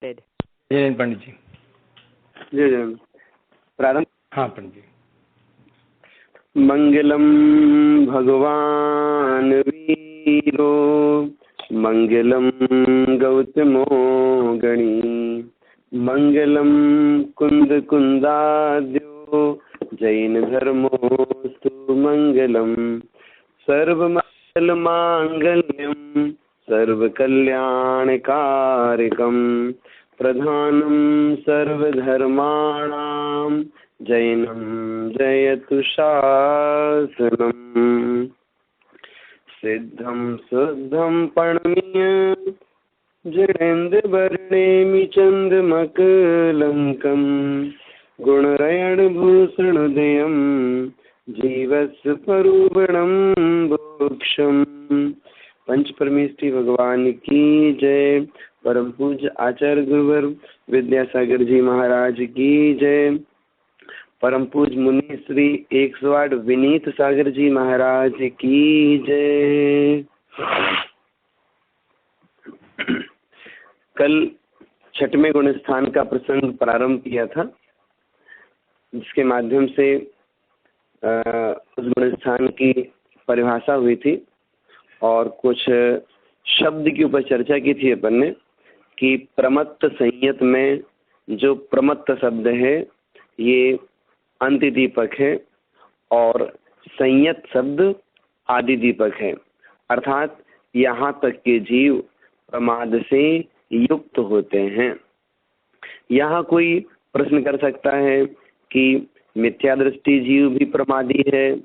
जय पंडित जी। जय जय। प्रारंभ। हाँ पंडित जी। मंगलम भगवान वीरो मंगलम गौतमो गणी मंगलम कुंद कुंदाद्यो जैन धर्मोस्तु मंगलम सर्वमंगल मांगल्यम सर्वकल्याणकारिकम प्रधानम सर्वधर्माणां जैनम जयतु शासनम सिद्धं शुद्धं प्रणम्य जडेन्द्रवर्णेमि चन्द्रमकलङ्कं गुणरयणभूषणोदयं जीवस्य परुवणं मोक्षम्। पंच परमेष्ठी भगवान की जय। परम पूज्य आचार्य गुरुवर विद्यासागर जी महाराज की जय। परम पूज्य मुनि श्री 108 विनीत सागर जी महाराज की जय। कल छठवें गुण स्थान का प्रसंग प्रारंभ किया था, जिसके माध्यम से उस गुण स्थान की परिभाषा हुई थी और कुछ शब्द के ऊपर चर्चा की थी अपन ने कि प्रमत्त संयत में जो प्रमत्त शब्द है ये अंत्य दीपक है और संयत शब्द आदि दीपक है, अर्थात यहाँ तक के जीव प्रमाद से युक्त होते हैं। यहाँ कोई प्रश्न कर सकता है कि मिथ्या दृष्टि जीव भी प्रमादी है,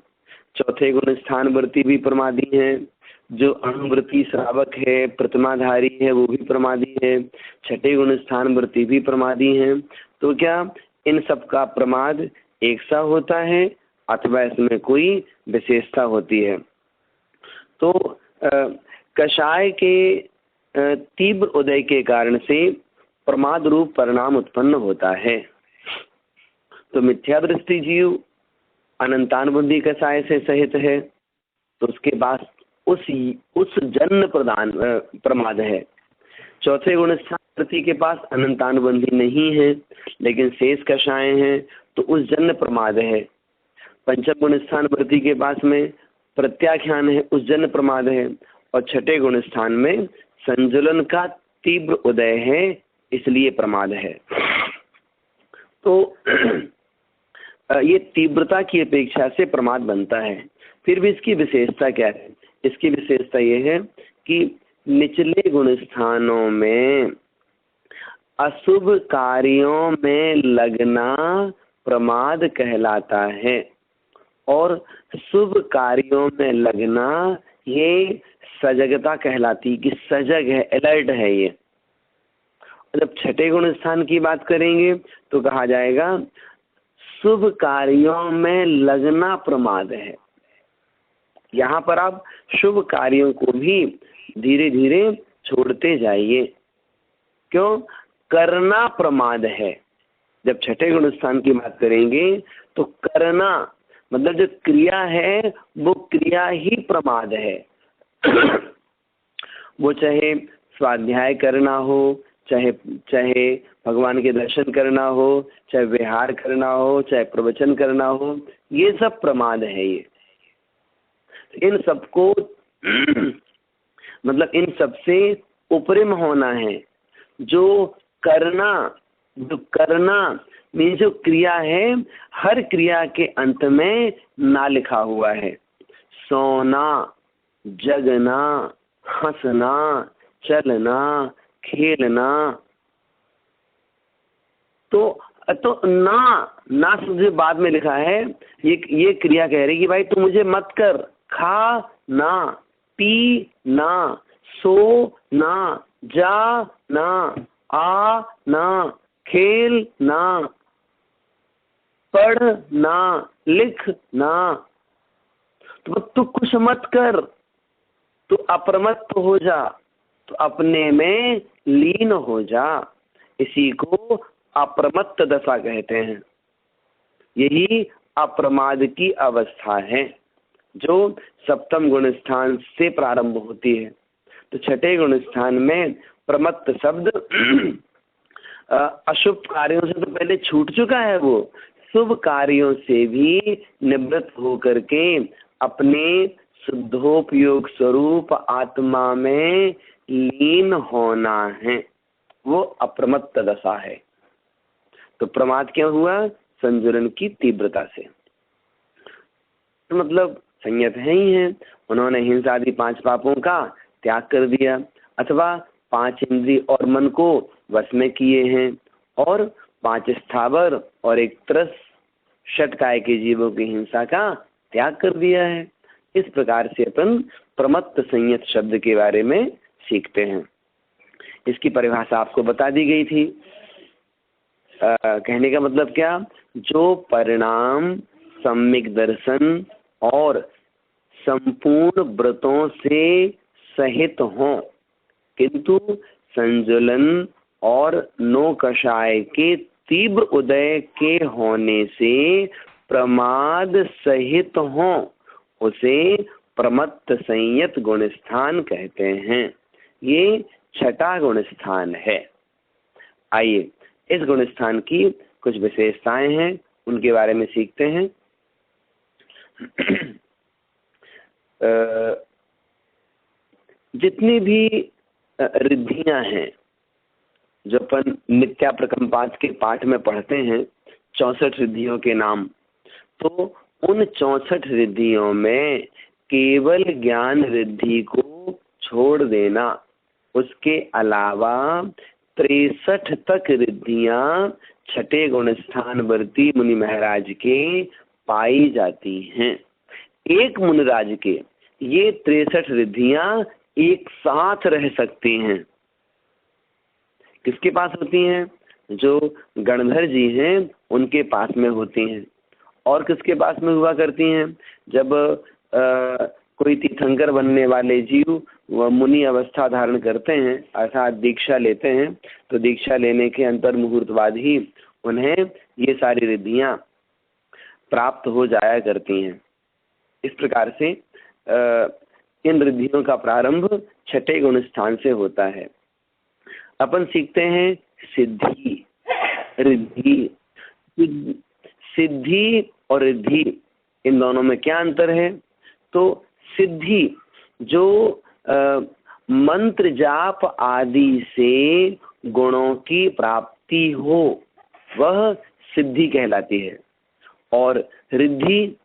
चौथे गुण स्थान वर्ती भी प्रमादी है, जो अणुवृत्ति श्रावक है प्रतिमाधारी है वो भी प्रमादी है, छठे गुण स्थान वर्ती भी प्रमादी है। तो क्या इन सब का प्रमाद एक सा होता है अथवा इसमें कोई विशेषता होती है? तो कषाय के तीव्र उदय के कारण से प्रमाद रूप परिणाम उत्पन्न होता है। तो मिथ्या दृष्टि जीव अनंतानुबंधी कषाय से सहित है, तो उसके बाद उस जन्म प्रदान प्रमाद है। चौथे गुण स्थान वर्ती के पास अनंतानुबंधी नहीं है लेकिन शेष कषाय हैं, तो उस जन्म प्रमाद है। पंचम गुण स्थान वर्ती के पास में प्रत्याख्यान है, उस जन्म प्रमाद है। और छठे गुण स्थान में संजुलन का तीव्र उदय है, इसलिए प्रमाद है। तो ये तीव्रता की अपेक्षा से प्रमाद बनता है। फिर भी इसकी विशेषता क्या है? इसकी विशेषता ये है कि निचले गुण स्थानों में अशुभ कार्यों में लगना प्रमाद कहलाता है और शुभ कार्यों में लगना ये सजगता कहलाती कि सजग है, अलर्ट है ये। जब छठे गुण स्थान की बात करेंगे तो कहा जाएगा शुभ कार्यों में लगना प्रमाद है। यहाँ पर आप शुभ कार्यों को भी धीरे धीरे छोड़ते जाइए। क्यों? करना प्रमाद है। जब छठे गुण स्थान की बात करेंगे तो करना मतलब जो क्रिया है वो क्रिया ही प्रमाद है। वो चाहे स्वाध्याय करना हो, चाहे भगवान के दर्शन करना हो, चाहे विहार करना हो, चाहे प्रवचन करना हो, ये सब प्रमाद है। ये इन सबको मतलब इन सबसे उपरिम होना है। जो करना मीन्स जो क्रिया है, हर क्रिया के अंत में ना लिखा हुआ है। सोना, जगना, हंसना, चलना, खेलना, तो ना मुझे बाद में लिखा है। ये क्रिया कह रही कि भाई तू मुझे मत कर, खा ना, पी ना, सो ना, जा ना, आ ना, खेल ना, पढ़ ना, लिख ना। तो तू कुछ मत कर, तू अप्रमत्त हो जा, तो अपने में लीन हो जा। इसी को अप्रमत्त दशा कहते हैं। यही अप्रमाद की अवस्था है जो सप्तम गुण स्थान से प्रारंभ होती है। तो छठे गुण स्थान में प्रमत्त शब्द अशुभ कार्यों से तो पहले छूट चुका है, वो शुभ कार्यों से भी निवृत्त होकर के अपने शुद्धोपयोग स्वरूप आत्मा में लीन होना है, वो अप्रमत्त दशा है। तो प्रमाद क्या हुआ? संजुलन की तीव्रता से। तो मतलब संयत है ही है, उन्होंने हिंसा आदि 5 पापों का त्याग कर दिया, अथवा 5 इंद्रिय और मन को वश में किए हैं, और 5 स्थावर और 1 त्रस षटकाय के जीवों की हिंसा का त्याग कर दिया है। इस प्रकार से अपन प्रमत्त संयत शब्द के बारे में सीखते हैं। इसकी परिभाषा आपको बता दी गई थी। कहने का मतलब क्या? जो परिणाम सम्यक दर्शन और संपूर्ण व्रतों से सहित हों, किंतु संजुलन और नो कषाय के तीव्र उदय के होने से प्रमाद सहित हों, उसे प्रमत्त संयत गुणस्थान कहते हैं। ये 6ठा गुणस्थान है। आइए इस गुणस्थान की कुछ विशेषताएं हैं, उनके बारे में सीखते हैं। जितनी भी रिद्धियां हैं जो अपन नित्या प्रकंपात के पाठ में पढ़ते हैं, 64 रिद्धियों के नाम, तो उन 64 रिद्धियों में केवल ज्ञान रिद्धि को छोड़ देना, उसके अलावा 63 तक रिद्धियां 6ठे गुणस्थान वर्ती मुनि महाराज के पाई जाती हैं। एक मुनिराज के ये 63 रिद्धियां एक साथ रह सकती हैं। किसके पास होती हैं? जो गणधर जी हैं उनके पास में होती हैं। और किसके पास में हुआ करती हैं? जब कोई तीर्थंकर बनने वाले जीव वह मुनि अवस्था धारण करते हैं, अर्थात दीक्षा लेते हैं, तो दीक्षा लेने के अंतर मुहूर्त बाद ही उन्हें ये सारी रिद्धियां प्राप्त हो जाया करती हैं। इस प्रकार से इन रिद्धियों का प्रारंभ 6ठे गुणस्थान से होता है। अपन सीखते हैं सिद्धि, रिद्धि। सिद्धि और रिद्धि, इन दोनों में क्या अंतर है? तो सिद्धि जो मंत्र जाप आदि से गुणों की प्राप्ति हो, वह सिद्धि कहलाती है। और रिद्धि,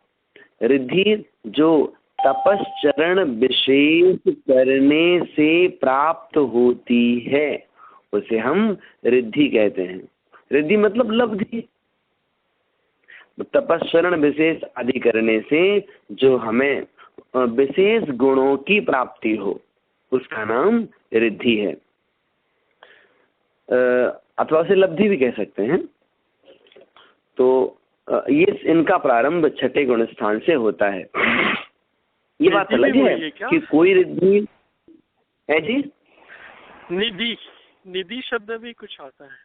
रिद्धि जो तपश्चरण विशेष करने से प्राप्त होती है, उसे हम रिद्धि कहते हैं। रिद्धि मतलब लब्धि। तपश्चरण विशेष आदि करने से जो हमें विशेष गुणों की प्राप्ति हो, उसका नाम रिद्धि है, अथवा उसे लब्धि भी कह सकते हैं। तो ये इनका प्रारंभ 6ठे गुणस्थान से होता है। ये बात अलग है कि कोई रिद्धि है जी। निधि, निधि शब्द भी कुछ आता है।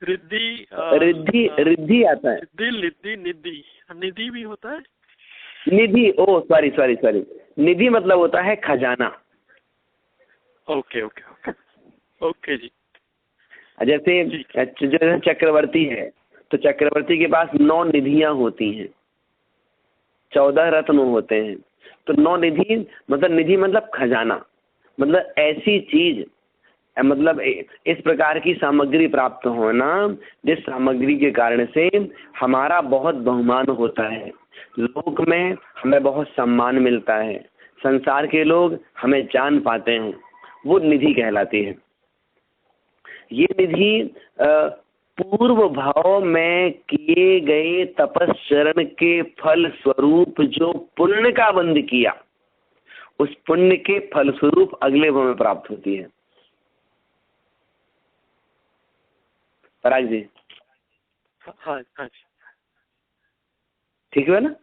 रिद्धि, रिद्धि, रिद्धि आता है। रिद्धि, निधि, निधि भी होता है। निधि, ओ सॉरी सॉरी सॉरी, निधि मतलब होता है खजाना। ओके ओके ओके ओके जी। जैसे जो चक्रवर्ती है, तो चक्रवर्ती के पास 9 निधियां होती हैं, 14 रत्न होते हैं। तो 9 निधि मतलब, निधि मतलब खजाना, मतलब ऐसी चीज, मतलब इस प्रकार की सामग्री प्राप्त होना जिस सामग्री के कारण से हमारा बहुत बहुमान होता है, लोक में हमें बहुत सम्मान मिलता है, संसार के लोग हमें जान पाते हैं, वो निधि कहलाती है। ये निधि पूर्व भाव में किए गए तपश्चरण के फल स्वरूप जो पुण्य का बंध किया, उस पुण्य के फल स्वरूप अगले भाव में प्राप्त होती है। पराग जी, हाँ हाँ जी, ठीक है ना?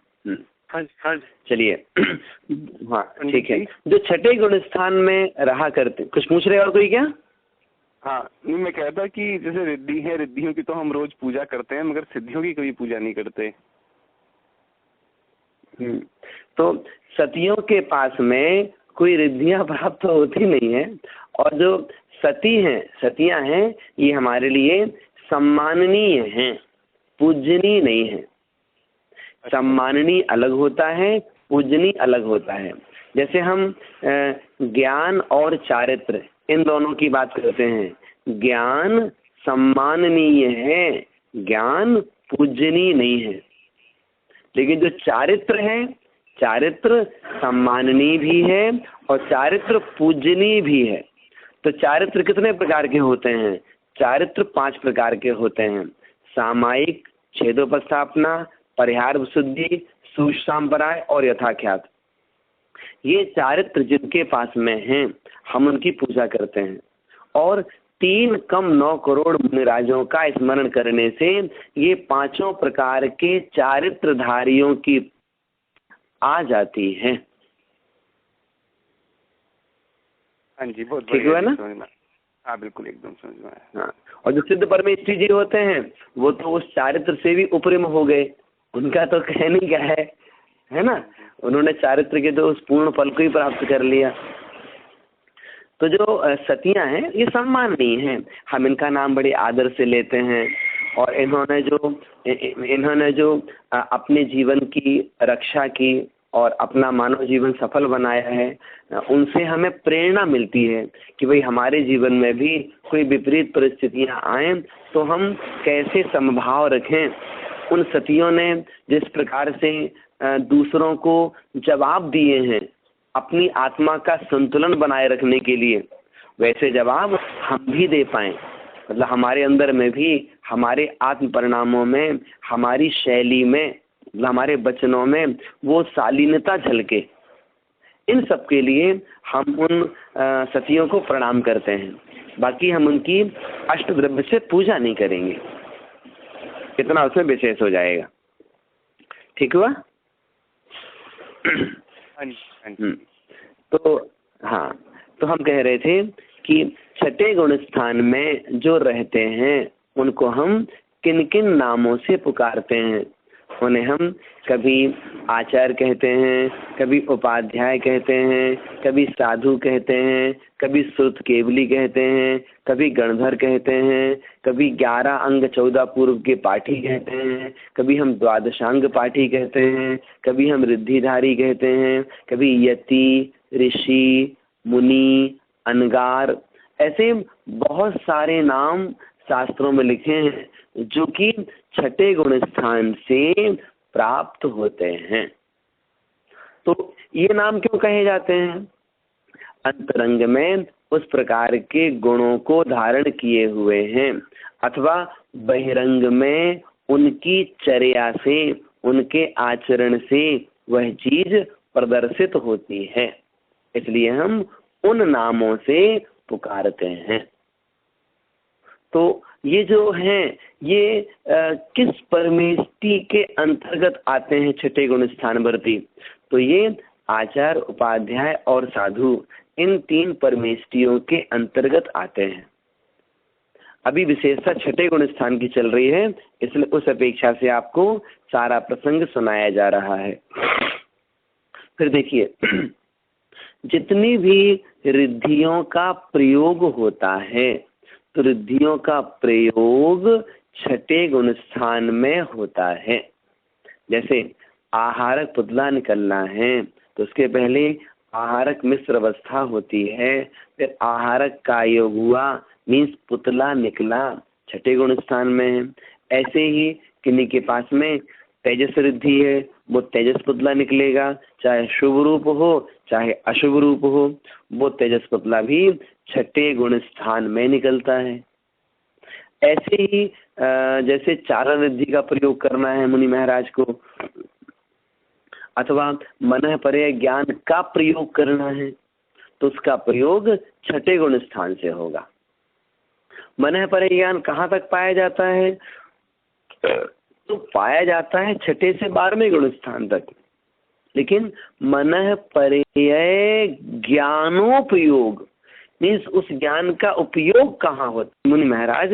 हाँ जी हाँ जी। चलिए हाँ ठीक है। जो 6ठे गुणस्थान में रहा करते, कुछ पूछ रहे और कोई क्या? हाँ, मैं कहता कि जैसे रिद्धि है, रिद्धियों की तो हम रोज पूजा करते हैं, मगर सिद्धियों की कभी पूजा नहीं करते। तो सतियों के पास में कोई रिद्धियां प्राप्त होती नहीं है, और जो सती हैं, सतियां हैं, ये हमारे लिए सम्माननीय हैं, पूजनीय नहीं है। सम्माननीय अलग होता है, पूजनीय अलग होता है। जैसे हम ज्ञान और चारित्र इन दोनों की बात करते हैं। ज्ञान सम्माननीय है, ज्ञान पूजनीय नहीं है। लेकिन जो चारित्र है, चारित्र सम्माननीय भी है और चारित्र पूजनीय भी है। तो चारित्र कितने प्रकार के होते हैं? चारित्र 5 प्रकार के होते हैं। सामायिक, छेदोपस्थापना, परिहार विशुद्धि, सुसंप्राय और यथाख्यात। ये चारित्र जिनके पास में हैं, हम उनकी पूजा करते हैं। और 3 कम 9 करोड़ मुनिराजों का स्मरण करने से ये 5 प्रकार के चारित्रधारियों की आ जाती है। हाँ जी, बहुत ठीक हुआ ना? हाँ बिल्कुल, एकदम समझ में आया। हाँ, और जो सिद्ध परमेष्ठी जी होते हैं वो तो उस चारित्र से भी उपरिम हो गए। उनका तो कहने क्या है ना? उन्होंने चारित्र के तो उस पूर्ण फल को ही प्राप्त कर लिया। तो जो सतियां हैं ये सम्माननीय हैं, हम इनका नाम बड़े आदर से लेते हैं। और इन्होंने जो अपने जीवन की रक्षा की और अपना मानव जीवन सफल बनाया है, उनसे हमें प्रेरणा मिलती है कि भाई हमारे जीवन में भी कोई विपरीत परिस्थितियां आए तो हम कैसे समभाव रखें। उन सतियों ने जिस प्रकार से दूसरों को जवाब दिए हैं अपनी आत्मा का संतुलन बनाए रखने के लिए, वैसे जवाब हम भी दे पाएं। मतलब हमारे अंदर में भी, हमारे आत्म परिणामों में, हमारी शैली में, हमारे वचनों में वो शालीनता झलके। इन सब के लिए हम उन सतियों को प्रणाम करते हैं। बाकी हम उनकी अष्टद्रव्य से पूजा नहीं करेंगे, इतना उसमें विशेष हो जाएगा। ठीक हुआ? तो हाँ, तो हम कह रहे थे कि छठे गुण स्थान में जो रहते हैं उनको हम किन किन नामों से पुकारते हैं। उन्हें हम कभी आचार्य कहते हैं, कभी उपाध्याय कहते हैं, कभी साधु कहते हैं, कभी श्रुत केवली कहते हैं, कभी गणधर कहते हैं, कभी 11 अंग 14 पूर्व के पाठी कहते हैं, कभी हम द्वादशांग पाठी कहते हैं, कभी हम रिद्धिधारी कहते हैं, कभी यति, ऋषि, मुनि, अनगार, ऐसे बहुत सारे नाम शास्त्रों में लिखे हैं जो कि छठे गुण स्थान से प्राप्त होते हैं। तो ये नाम क्यों कहे जाते हैं? अंतरंग में उस प्रकार के गुणों को धारण किए हुए हैं, अथवा बहिरंग में उनकी चर्या से, उनके आचरण से वह चीज प्रदर्शित होती है, इसलिए हम उन नामों से पुकारते हैं। तो ये जो हैं ये किस परमेष्टि के अंतर्गत आते हैं छठे गुण स्थानवर्ती? तो ये आचार्य, उपाध्याय और साधु, इन 3 परमेष्टियों के अंतर्गत आते हैं। अभी विशेषता छठे गुण स्थान की चल रही है, इसलिए उस अपेक्षा से आपको सारा प्रसंग सुनाया जा रहा है। फिर देखिए, जितनी भी रिद्धियों का प्रयोग होता है तो रिद्धियों का प्रयोग छठे गुण स्थान में होता है। जैसे आहारक पुतला निकलना है तो उसके पहले आहारक मिश्र अवस्था होती है, फिर आहारक का योग हुआ, मीन्स पुतला निकला, छठे गुण स्थान में है। ऐसे ही किन्हीं के पास में तेजस रिद्धि है, वो तेजस पुतला निकलेगा, चाहे शुभ रूप हो चाहे अशुभ रूप हो, वो तेजस पुतला भी छठे गुण स्थान में निकलता है। ऐसे ही जैसे चारण रिद्धि का प्रयोग करना है मुनि महाराज को, अथवा मन पर्याय ज्ञान का प्रयोग करना है तो उसका प्रयोग छठे गुण स्थान से होगा। मन पर्याय ज्ञान कहाँ तक पाया जाता है? तो पाया जाता है छठे से 12वें गुण स्थान तक। लेकिन मन पर्याय ज्ञानोपयोग मीन्स उस ज्ञान का उपयोग कहाँ होता? मुनि महाराज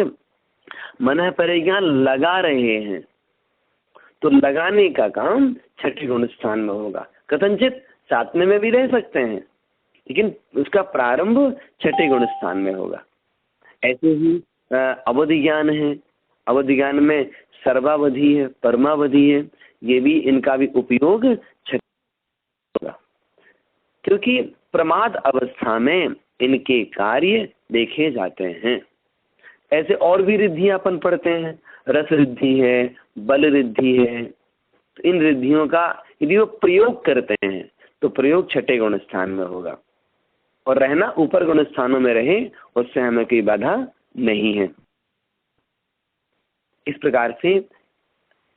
मन पर्याय ज्ञान लगा रहे हैं तो लगाने का काम छठे गुण स्थान में होगा। कथनचित 7वें में भी रह सकते हैं, लेकिन उसका प्रारंभ छठे गुण स्थान में होगा। ऐसे ही अवधि ज्ञान है, अवधि ज्ञान में सर्वावधि है, परमावधि है, ये भी इनका भी उपयोग छठे होगा, क्योंकि प्रमाद अवस्था में इनके कार्य देखे जाते हैं। ऐसे और भी रिद्धियां अपन पढ़ते हैं, रस रिद्धि है, बल रिद्धि है। तो इन रिद्धियों का यदि वो प्रयोग करते हैं तो प्रयोग छठे गुण स्थान में होगा, और रहना ऊपर गुण स्थानों में रहे उससे हमें कोई बाधा नहीं है। इस प्रकार से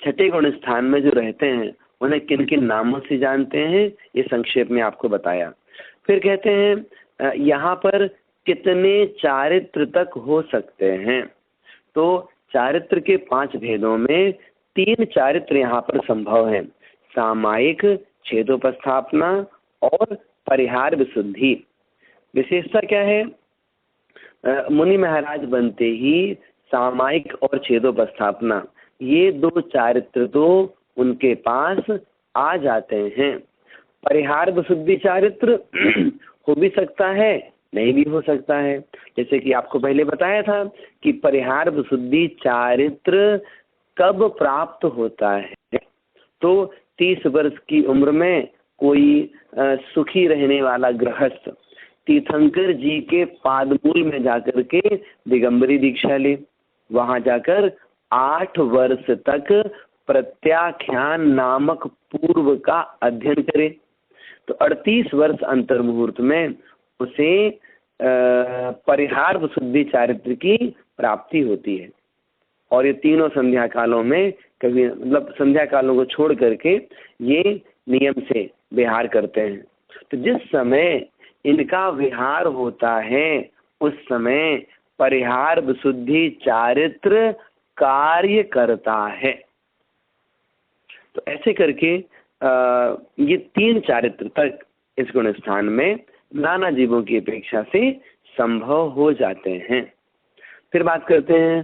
छठे गुण स्थान में जो रहते हैं उन्हें किन किन नामों से जानते हैं ये संक्षेप में आपको बताया। फिर कहते हैं यहाँ पर कितने चारित्र तक हो सकते हैं। तो चारित्र के 5 भेदों में 3 चारित्र यहाँ पर संभव है, सामायिक, छेदोपस्थापना और परिहार विशुद्धि। विशेषता क्या है? मुनि महाराज बनते ही सामायिक और छेदोपस्थापना ये 2 चारित्र तो उनके पास आ जाते हैं। परिहार विशुद्धि चारित्र हो भी सकता है, नहीं भी हो सकता है। जैसे कि आपको पहले बताया था कि परिहार विशुद्धि चारित्र कब प्राप्त होता है, तो 30 वर्ष की उम्र में कोई सुखी रहने वाला गृहस्थ तीर्थंकर जी के पादमूल में जाकर के दिगंबरी दीक्षा ले, वहां जाकर 8 वर्ष तक प्रत्याख्यान नामक पूर्व का अध्ययन करे, तो 38 वर्ष अंतर मुहूर्त में उसे परिहार विशुद्धि चारित्र की प्राप्ति होती है। और ये तीनों संध्या कालों में कभी मतलब संध्या कालों को छोड़ करके ये नियम से विहार करते हैं। तो जिस समय इनका विहार होता है उस समय परिहार विशुद्धि चारित्र कार्य करता है। तो ऐसे करके ये 3 चारित्र तक इस गुण स्थान में नाना जीवों की अपेक्षा से संभव हो जाते हैं। फिर बात करते हैं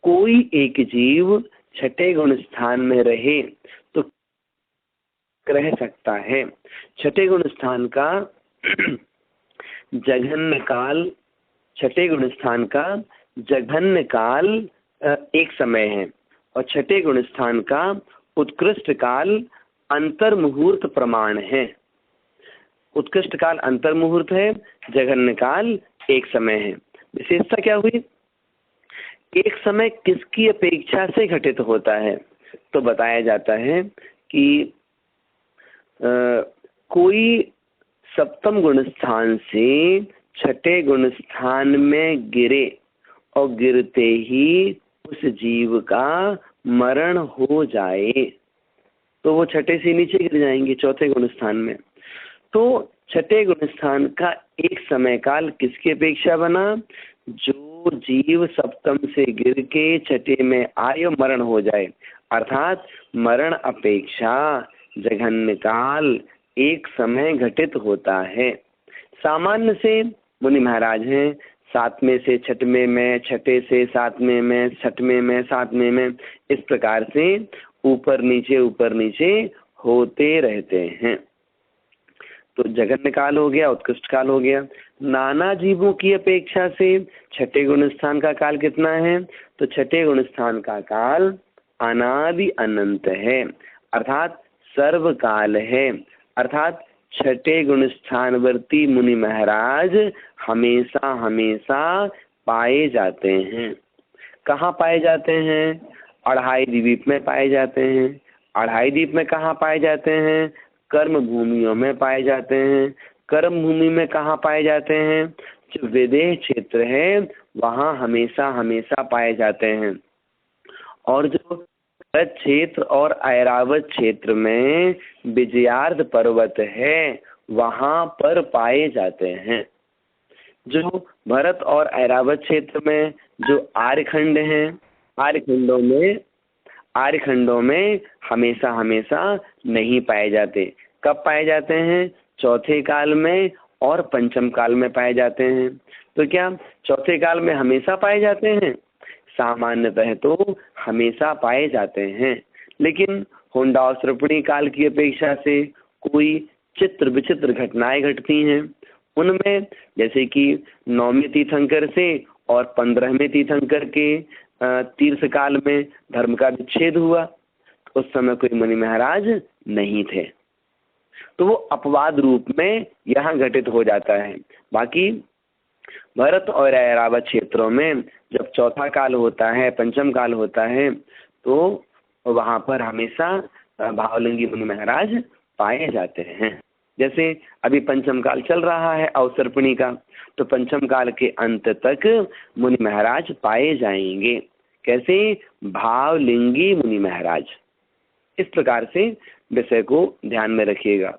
कोई एक जीव छठे गुण स्थान में रहे तो रह सकता है। छठे गुण स्थान का जघन्य काल, छठे गुण स्थान का जघन्य काल एक समय है, और छठे गुण स्थान का उत्कृष्ट काल अंतर मुहूर्त प्रमाण है। उत्कृष्ट काल अंतर मुहूर्त है, जघन्य काल एक समय है। विशेषता क्या हुई? एक समय किसकी अपेक्षा से घटित होता है? तो बताया जाता है कि कोई सप्तम गुण स्थान से छठे गुण स्थान में गिरे और गिरते ही उस जीव का मरण हो जाए तो वो छठे से नीचे गिर जाएंगे चौथे गुण स्थान में। तो छठे गुण स्थान का एक समय काल किसकी अपेक्षा बना? जो जीव सप्तम से गिर के छठे में आय मरण हो जाए, अर्थात मरण अपेक्षा जघन्य काल एक समय घटित होता है। सामान्य से मुनि महाराज हैं 7वें से 6वें में, छठे से 7वें में, 6वें में, 7वें में, इस प्रकार से ऊपर नीचे होते रहते हैं। तो जघन्य काल हो गया, उत्कृष्ट काल हो गया। नाना जीवों की अपेक्षा से छठे गुण स्थान का काल कितना है? तो छठे गुण स्थान का काल अनादि अनंत है, अर्थात सर्वकाल है। अर्थात छठे गुण स्थानवर्ती मुनि महाराज हमेशा हमेशा पाए जाते हैं। कहाँ पाए जाते हैं? अढ़ाई द्वीप में पाए जाते हैं। अढ़ाई द्वीप में कहाँ पाए जाते हैं? कर्म भूमियों में पाए जाते हैं। कर्म भूमि में कहाँ पाए जाते हैं? जो विदेह क्षेत्र है वहाँ हमेशा हमेशा पाए जाते हैं। और जो क्षेत्र और ऐरावत क्षेत्र में विजयार्ध पर्वत है वहाँ पर पाए जाते हैं। जो भरत और ऐरावत क्षेत्र में जो आर्यखंड हैं, आर्यखंडों में हमेशा हमेशा नहीं पाए जाते। कब पाए जाते हैं? चौथे काल में और पंचम काल में पाए जाते हैं। तो क्या चौथे काल में हमेशा पाए जाते हैं? सामान्यतः तो हमेशा पाए जाते हैं, लेकिन हुंडावसृपणी काल की अपेक्षा से कोई चित्र विचित्र घटनाएं घटती हैं। उनमें जैसे कि 9वें तीर्थंकर से और 15वें तीर्थंकर के तीर्थ काल में धर्म का विच्छेद हुआ। उस समय कोई मुनि महाराज नहीं थे, तो वो अपवाद रूप में यहाँ घटित हो जाता है। बाकी भरत और ऐरावत क्षेत्रों में जब चौथा काल होता है, पंचम काल होता है, तो वहाँ पर हमेशा भावलिंगी मुनि महाराज पाए जाते हैं। जैसे अभी पंचम काल चल रहा है अवसर्पिणी का, तो पंचम काल के अंत तक मुनि महाराज पाए जाएंगे। कैसे? भावलिंगी मुनि महाराज। इस प्रकार से विषय को ध्यान में रखिएगा।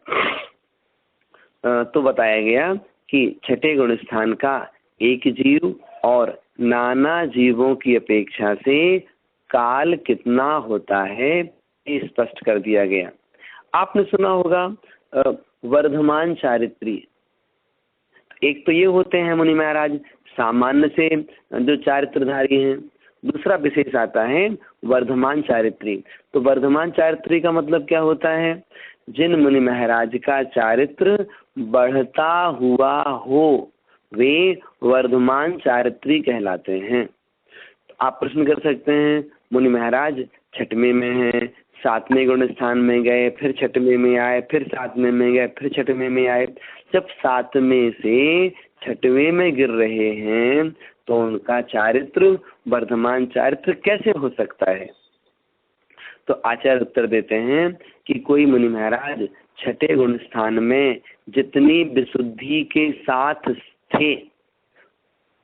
तो बताया गया कि छठे गुण स्थान का एक जीव और नाना जीवों की अपेक्षा से काल कितना होता है, ये स्पष्ट कर दिया गया। आपने सुना होगा वर्धमान चारित्री। एक तो ये होते हैं मुनि महाराज सामान्य से जो चारित्रधारी हैं, दूसरा विशेष आता है वर्धमान चारित्री। तो वर्धमान चारित्री का मतलब क्या होता है? जिन मुनि महाराज का चारित्र बढ़ता हुआ हो वे वर्धमान चारित्री कहलाते हैं। आप प्रश्न कर सकते हैं, मुनि महाराज छठवें में हैं, 7वें गुण स्थान में गए, फिर छठवें में आए, फिर 7वें में गए, फिर छठवें में आए। जब 7वें से छठवें में गिर रहे हैं तो उनका चारित्र वर्धमान चारित्र कैसे हो सकता है? तो आचार्य उत्तर देते हैं कि कोई मुनि महाराज छठे गुण स्थान में जितनी विशुद्धि के साथ थे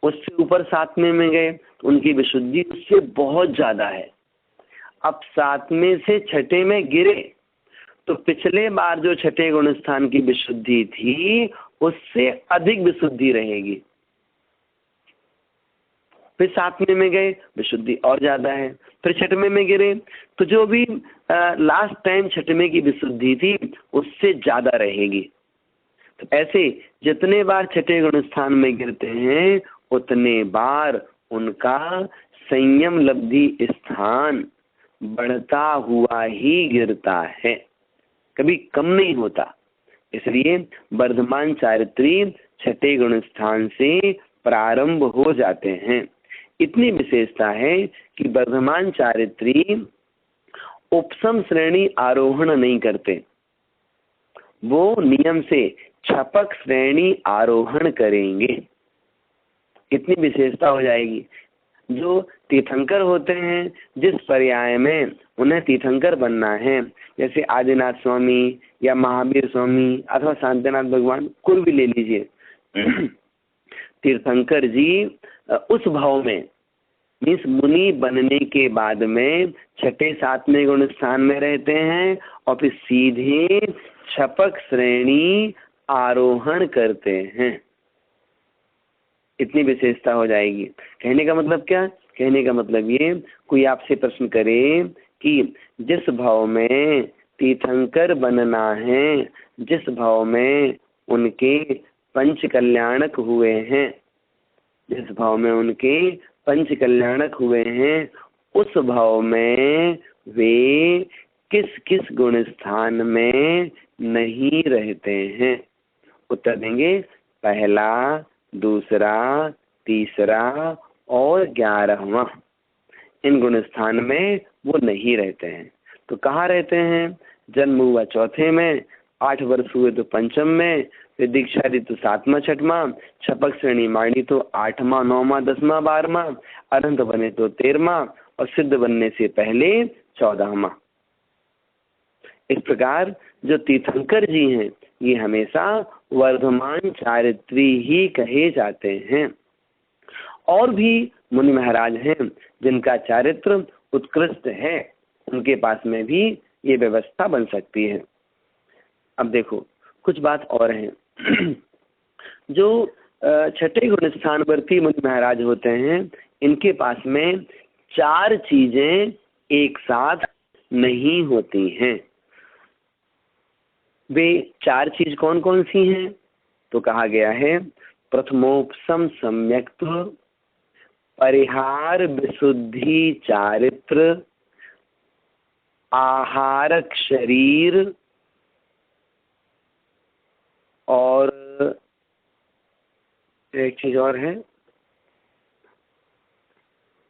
उससे ऊपर 7वें में गए तो उनकी विशुद्धि उससे बहुत ज्यादा है। अब 7वें से छठे में गिरे तो पिछले बार जो छठे गुण स्थान की विशुद्धि थी उससे अधिक विशुद्धि रहेगी। फिर 7वें में गए, विशुद्धि और ज्यादा है। फिर छठवें में गिरे तो जो भी लास्ट टाइम छठवें की विशुद्धि थी उससे ज्यादा रहेगी। तो ऐसे जितने बार छठे गुण स्थान में गिरते हैं उतने बार उनका संयम लब्धि स्थान बढ़ता हुआ ही गिरता है, कभी कम नहीं होता। इसलिए वर्धमान चारित्री छठे गुण स्थान से प्रारंभ हो जाते हैं। इतनी विशेषता है कि वर्धमान चारित्री उपसम श्रेणी आरोहण नहीं करते, वो नियम से छपक श्रेणी आरोहण करेंगे। इतनी विशेषता हो जाएगी। जो तीर्थंकर होते हैं जिस पर्याय में उन्हें तीर्थंकर बनना है, जैसे आदिनाथ स्वामी या महावीर स्वामी अथवा शांतिनाथ भगवान, कोई भी ले लीजिए, तीर्थंकर जी उस भाव में मीन्स मुनि बनने के बाद में छठे 7वें गुण स्थान में रहते हैं और फिर सीधे छपक श्रेणी आरोहण करते हैं। इतनी विशेषता हो जाएगी। कहने का मतलब क्या? कहने का मतलब ये, कोई आपसे प्रश्न करे कि जिस भाव में तीर्थंकर बनना है, जिस भाव में उनके पंच कल्याणक हुए हैं, जिस भाव में उनके पंच कल्याणक हुए हैं, उस भाव में वे किस किस गुण स्थान में नहीं रहते हैं? उत्तर देंगे पहला, दूसरा, तीसरा और 11वां। इन गुण स्थान में वो नहीं रहते हैं। तो कहाँ रहते हैं? जन्म हुआ चौथे में, 8 वर्ष हुए तो पंचम में, फिर दीक्षा दी तो 7वां छठवां, छपक श्रेणी मांगी तो 8वां 9वां 10वां 12वां, अनंत बने तो 13वां और सिद्ध बनने से पहले 14वां। इस प्रकार जो तीर्थंकर जी हैं ये हमेशा वर्धमान चारित्री ही कहे जाते हैं। और भी मुनि महाराज हैं जिनका चारित्र उत्कृष्ट है, उनके पास में भी ये व्यवस्था बन सकती है। अब देखो कुछ बात और है। जो छठे गुण स्थानवर्ती मुनि महाराज होते हैं, इनके पास में 4 चीजें एक साथ नहीं होती हैं। वे 4 चीज कौन कौन सी हैं? तो कहा गया है प्रथमोपसम सम्यक्त्व, परिहार विशुद्धि चारित्र, आहारक शरीर, और एक चीज और है,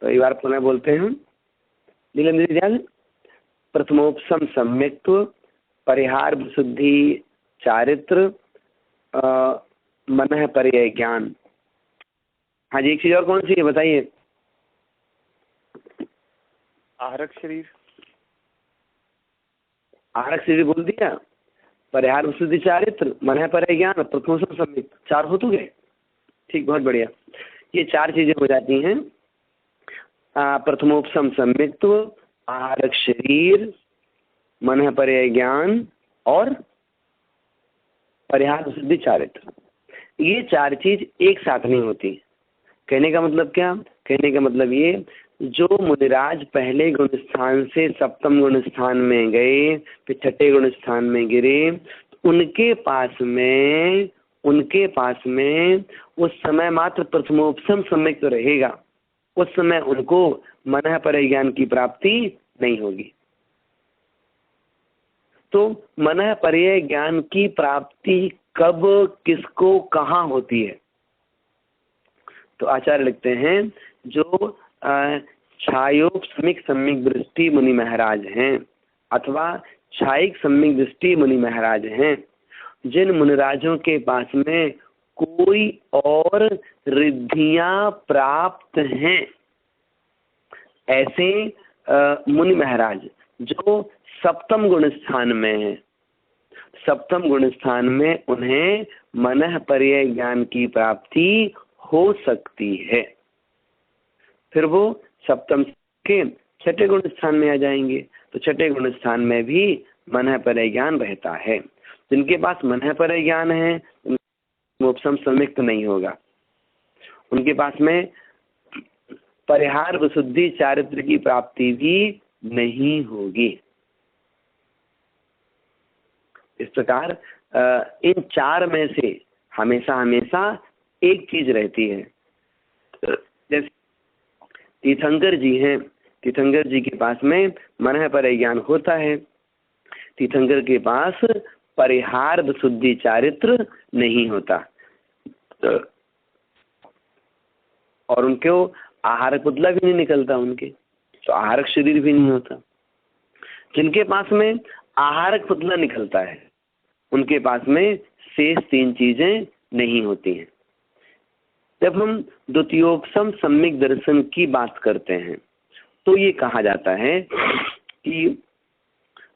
तो एक बार पुनः बोलते हैं हम। नीलेंद्र ध्यान, प्रथमोपसम सम्यक्त्व, परिहार विशुद्धि चारित्र, मन पर्यय ज्ञान। हाँ जी, एक चीज और कौन सी है बताइए? आहारक शरीर। आहारक शरीर बोल दिया, परिहार विशुद्धि चारित्र, मन पर्यय ज्ञान, प्रथमोपसम सम्यक्त्व, 4 हो तो गए। ठीक, बहुत बढ़िया। ये 4 चीजें हो जाती हैं। प्रथमोपसम सम्यक्त्व, आहारक शरीर, मन पर्यय ज्ञान और परिहार विशुद्धि चारित्र। ये 4 चीज एक साथ नहीं होती। कहने का मतलब क्या? कहने का मतलब ये, जो मुनिराज पहले गुण स्थान से सप्तम गुण स्थान में गए, फिर छठे गुण स्थान में गिरे, उनके पास में उस समय मात्र प्रथमोपसम सम्यक्त्व रहेगा। उस समय उनको मन पर्यय ज्ञान की प्राप्ति नहीं होगी। तो मन पर्यय ज्ञान की प्राप्ति कब, किसको, कहाँ होती है? तो आचार्य लिखते हैं, जो छायोपसमिक सम्यक दृष्टि मुनि महाराज हैं अथवा छायिक सम्यक दृष्टि मुनि महाराज हैं, जिन मुनिराजों के पास में कोई और रिद्धियां प्राप्त हैं, ऐसे मुनि महाराज जो सप्तम गुण स्थान में है, सप्तम गुण स्थान में उन्हें मन पर्यय ज्ञान की प्राप्ति हो सकती है। फिर वो सप्तम के छठे गुण स्थान में आ जाएंगे, तो छठे गुण स्थान में भी मन पर्यय ज्ञान रहता है। जिनके पास मन पर्यय ज्ञान है, मोक्षम सम्यक्त नहीं होगा। उनके पास में परिहार विशुद्धि चारित्र की प्राप्ति भी नहीं होगी। इस प्रकार इन 4 में से हमेशा एक चीज रहती है। जैसे तीर्थंकर जी हैं, तीर्थंकर जी के पास में मन पर्यय ज्ञान होता है, तीर्थंकर के पास परिहार विशुद्धि चारित्र नहीं होता, और उनको आहारक पुतला भी नहीं निकलता उनके, तो आहारक शरीर भी नहीं होता। जिनके पास में आहारक पुतला निकलता है, उनके पास में शेष 3 चीजें नहीं होती हैं। जब हम द्वितीयोपसम सम्यक दर्शन की बात करते हैं, तो ये कहा जाता है कि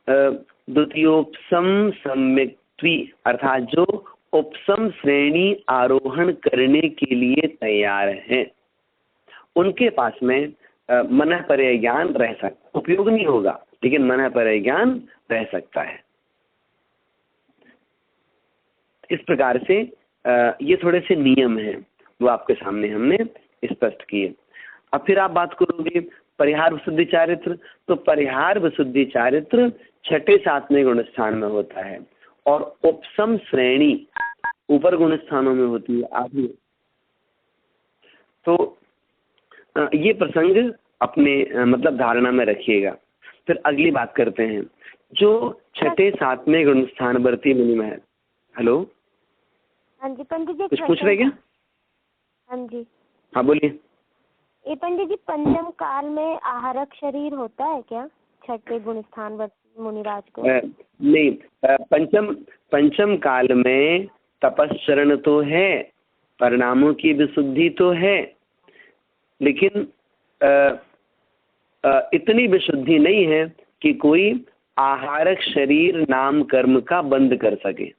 द्वितीयोपसम सम्यक्त्वी, अर्थात जो उपसम श्रेणी आरोहण करने के लिए तैयार हैं, उनके पास में मन पर्यय ज्ञान रह सकता, उपयोग नहीं होगा लेकिन मन पर्यय ज्ञान रह सकता है। इस प्रकार से ये थोड़े से नियम हैं, वो आपके सामने हमने स्पष्ट किए। अब फिर आप बात करोगे परिहार विशुद्धि चारित्र, तो परिहार विशुद्धि चारित्र छठे 7वें गुण स्थान में होता है और उपसम श्रेणी ऊपर गुण स्थानों में होती है 8वें। तो ये प्रसंग अपने मतलब धारणा में रखिएगा। फिर अगली बात करते हैं, जो छठे 7वें गुण स्थान वर्ती मुनि महल। हेलो, हाँ जी पंडित जी, कुछ पूछ रहे क्या? हाँ जी, हाँ बोलिए। ये पंडित जी, पंचम काल में आहारक शरीर होता है क्या छठे गुण स्थान वर्ती मुनिराज को? नहीं, पंचम काल में तपश्चरण तो है, परिणामों की विशुद्धि तो है, लेकिन इतनी विशुद्धि नहीं है कि कोई आहारक शरीर नाम कर्म का बंद कर सके।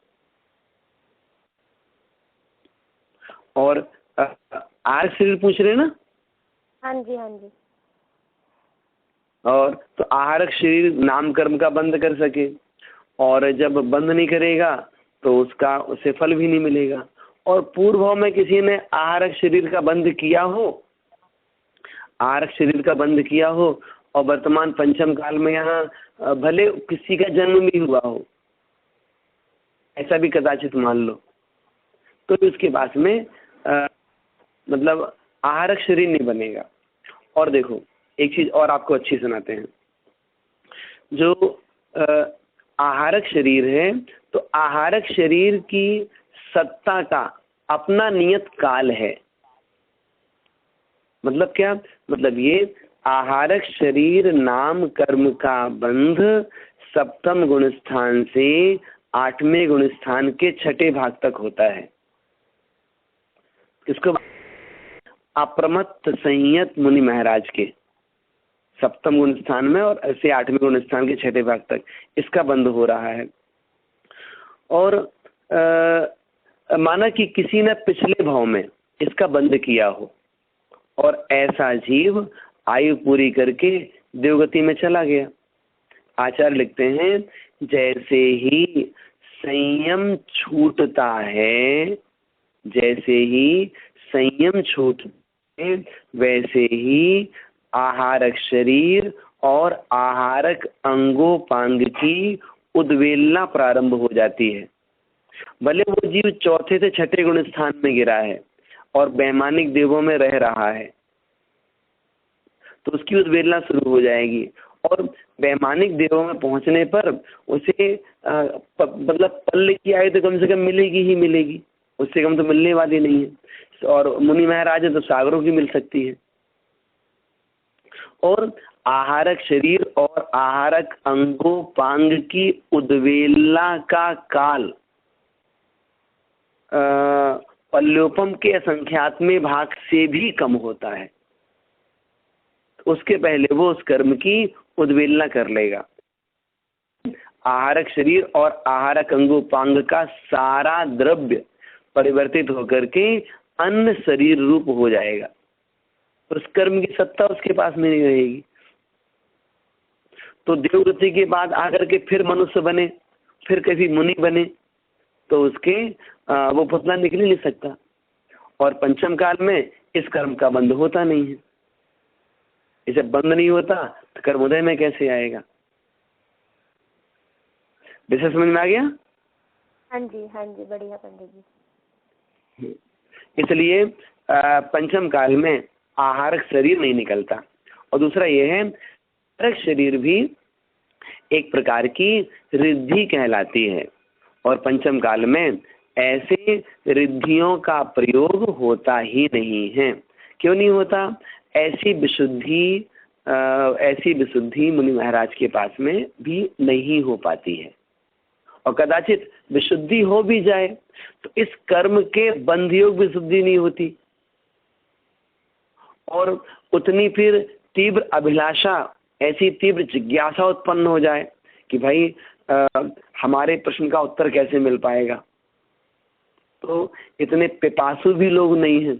और आहारक शरीर पूछ रहे ना? हाँ जी, हाँ जी। और तो आहारक शरीर नाम कर्म का बंद कर सके, और जब बंद नहीं करेगा तो उसे फल भी नहीं मिलेगा। और पूर्व में किसी ने आहारक शरीर का बंद किया हो, आहारक शरीर का बंद किया हो, और वर्तमान पंचम काल में यहाँ भले किसी का जन्म भी हुआ हो, ऐसा भी कदाचित मान लो, तो उसके पास में मतलब आहारक शरीर नहीं बनेगा। और देखो एक चीज और आपको अच्छी सुनाते हैं, जो आहारक शरीर है, तो आहारक शरीर की सत्ता का अपना नियत काल है। मतलब क्या? मतलब ये आहारक शरीर नाम कर्म का बंध सप्तम गुण स्थान से 8वें गुण स्थान के 6ठे भाग तक होता है। इसको अप्रमत्त संयत मुनि महाराज के सप्तम गुण स्थान में और ऐसे 8वें गुण स्थान के 6ठे भाग तक इसका बंध हो रहा है। और माना कि किसी ने पिछले भाव में इसका बंध किया हो और ऐसा जीव आयु पूरी करके देवगति में चला गया। आचार्य लिखते हैं, जैसे ही संयम छूटता है, जैसे ही संयम छूटता है, वैसे ही आहारक शरीर और आहारक अंगोपांग की उद्वेलना प्रारंभ हो जाती है। भले वो जीव चौथे से 6ठे गुण स्थान में गिरा है और वैमानिक देवों में रह रहा है, तो उसकी उद्वेलना शुरू हो जाएगी और वैमानिक देवों में पहुंचने पर उसे मतलब पल्ले की आयु तो कम से कम मिलेगी ही मिलेगी, उससे कम तो मिलने वाली नहीं है। और मुनि महाराज है तो सागरों की मिल सकती है। और आहारक शरीर और आहारक अंगोपांग की उद्वेलना का काल पल्योपम के असंख्यात्मक भाग से भी कम होता है। उसके पहले वो उस कर्म की उद्वेलना कर लेगा। आहारक शरीर और आहारक अंगोपांग का सारा द्रव्य परिवर्तित होकर के अन्न शरीर रूप हो जाएगा। उस कर्म की सत्ता उसके पास में नहीं रहेगी। तो देवगति के बाद आकर के फिर मनुष्य बने, फिर कभी मुनि बने, तो उसके वो पुतला निकल ही नहीं सकता। और पंचम काल में इस कर्म का बंध होता नहीं है। इसे बंद नहीं होता तो कर्मोदय में कैसे आएगा? विषय समझ में आ गया? हाँ जी, बढ़िया पंडित जी। इसलिए पंचम काल में आहारक शरीर नहीं निकलता। और दूसरा ये है, आहारक शरीर भी एक प्रकार की रिद्धि कहलाती है और पंचम काल में ऐसे रिद्धियों का प्रयोग होता ही नहीं है। क्यों नहीं होता? ऐसी विशुद्धि मुनि महाराज के पास में भी नहीं हो पाती है। और कदाचित विशुद्धि हो भी जाए तो इस कर्म के बंध योग विशुद्धि नहीं होती और उतनी फिर तीव्र अभिलाषा, ऐसी तीव्र जिज्ञासा उत्पन्न हो जाए कि भाई हमारे प्रश्न का उत्तर कैसे मिल पाएगा। तो इतने पिपासु भी लोग नहीं हैं।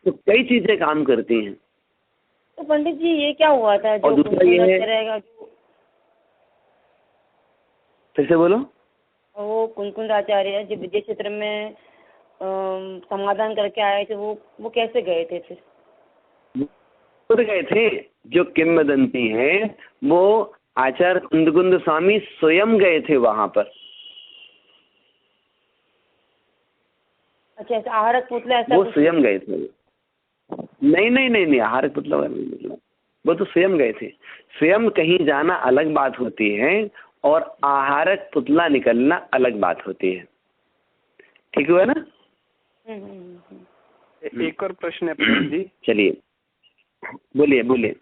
तो कई चीजें काम करती हैं। तो पंडित जी ये क्या हुआ था जो दूसरा ये रहेगा? फिर से बोलो। वो कुंकुंद आचार्य जो विद्या क्षेत्र में समाधान करके आए थे, वो कैसे गए थे? फिर खुद गए थे। जो किंवदंती है वो आचार्य कुंदकुंद स्वामी स्वयं गए थे वहां पर। अच्छा, आहारक पुतला ऐसा वो स्वयं गए थे। नहीं, आहारक पुतला वो तो स्वयं गए थे। स्वयं कहीं जाना अलग बात होती है और आहारक पुतला निकलना अलग बात होती है। ठीक हुआ ना? एक और प्रश्न है पंडित जी। चलिए बोलिए।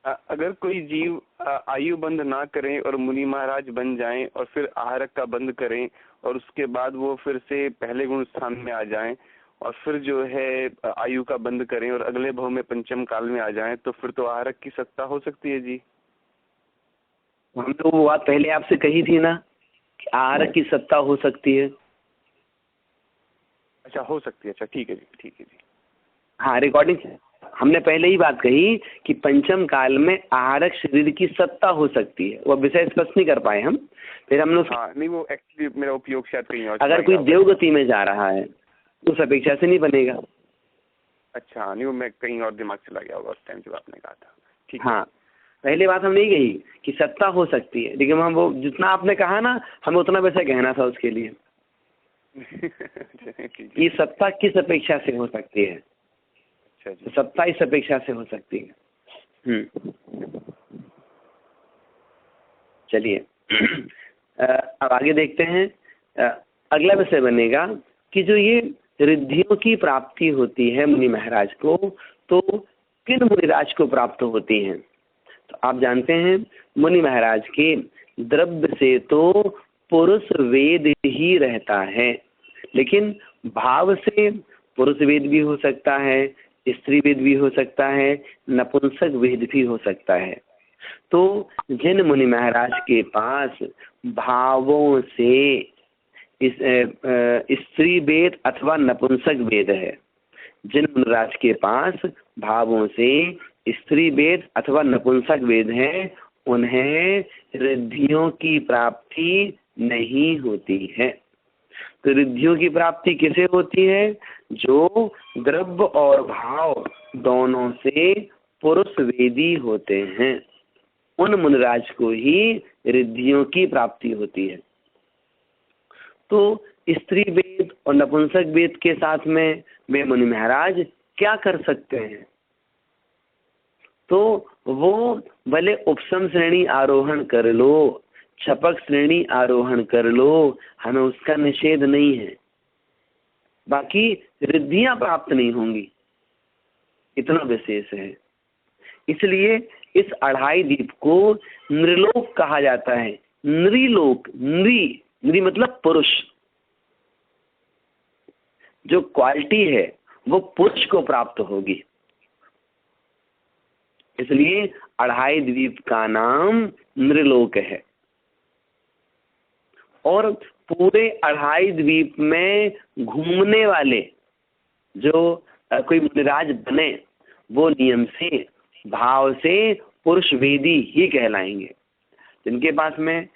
अगर कोई जीव आयु बंद ना करें और मुनि महाराज बन जाएं और फिर आहारक का बंद करें और उसके बाद वो फिर से पहले गुण स्थान में आ जाएं और फिर जो है आयु का बंद करें और अगले भाव में पंचम काल में आ जाएं, तो फिर तो आहारक की सत्ता हो सकती है जी? हम तो वो बात पहले आपसे कही थी ना कि आहारक की सत्ता हो सकती है। अच्छा, हो सकती है। अच्छा, ठीक है जी। हाँ, रिकॉर्डिंग हमने पहले ही बात कही कि पंचम काल में आहारक शरीर की सत्ता हो सकती है। वो विषय स्पष्ट नहीं कर पाए हम। फिर हमने नहीं, वो एक्चुअली मेरा उपयोग शायद कहीं और। अगर कोई देवगति में जा रहा है उस अपेक्षा से नहीं बनेगा। अच्छा, नहीं वो मैं कहीं और दिमाग चला गया होगा उस टाइम जब आपने कहा था। ठीक। हाँ, पहले बात हम नहीं कही कि सत्ता हो सकती है, लेकिन हम वो जितना आपने कहा ना हमें उतना वैसे कहना था उसके लिए कि सत्ता किस अपेक्षा से हो सकती है। तो सत्ता इस अपेक्षा से हो सकती है। चलिए अब आगे देखते हैं। अगला विषय बनेगा कि जो ये रिद्धियों की प्राप्ति होती है मुनि महाराज को, तो किन मुनिराज को प्राप्त होती हैं? तो आप जानते हैं मुनि महाराज के द्रव्य से तो पुरुष वेद ही रहता है, लेकिन भाव से पुरुष वेद भी हो सकता है, स्त्री वेद भी हो सकता है, नपुंसक वेद भी हो सकता है। तो जिन मुनि महाराज के पास भावों से स्त्री वेद अथवा नपुंसक वेद है, जिन मुनिराज के पास भावों से स्त्री वेद अथवा नपुंसक वेद है, उन्हें रिद्धियों की प्राप्ति नहीं होती है। तो रिद्धियों की प्राप्ति किसे होती है? जो द्रव्य और भाव दोनों से पुरुष वेदी होते हैं, उन मुनिराज को ही रिद्धियों की प्राप्ति होती है। तो स्त्री वेद और नपुंसक वेद के साथ में वे मुनि महाराज क्या कर सकते हैं? तो वो भले उपसम श्रेणी आरोहण कर लो, छपक श्रेणी आरोहण कर लो, हमें उसका निषेध नहीं है, बाकी रिद्धियां प्राप्त नहीं होंगी, इतना विशेष है। इसलिए इस अढ़ाई द्वीप को नृलोक कहा जाता है। नृलोक, नृ मतलब पुरुष, जो क्वालिटी है वो पुरुष को प्राप्त होगी। इसलिए अढ़ाई द्वीप का नाम नृलोक है। और पूरे अढ़ाई द्वीप में घूमने वाले जो कोई मुनिराज बने, वो नियम से भाव से पुरुष वेदी ही कहलाएंगे। जिनके पास में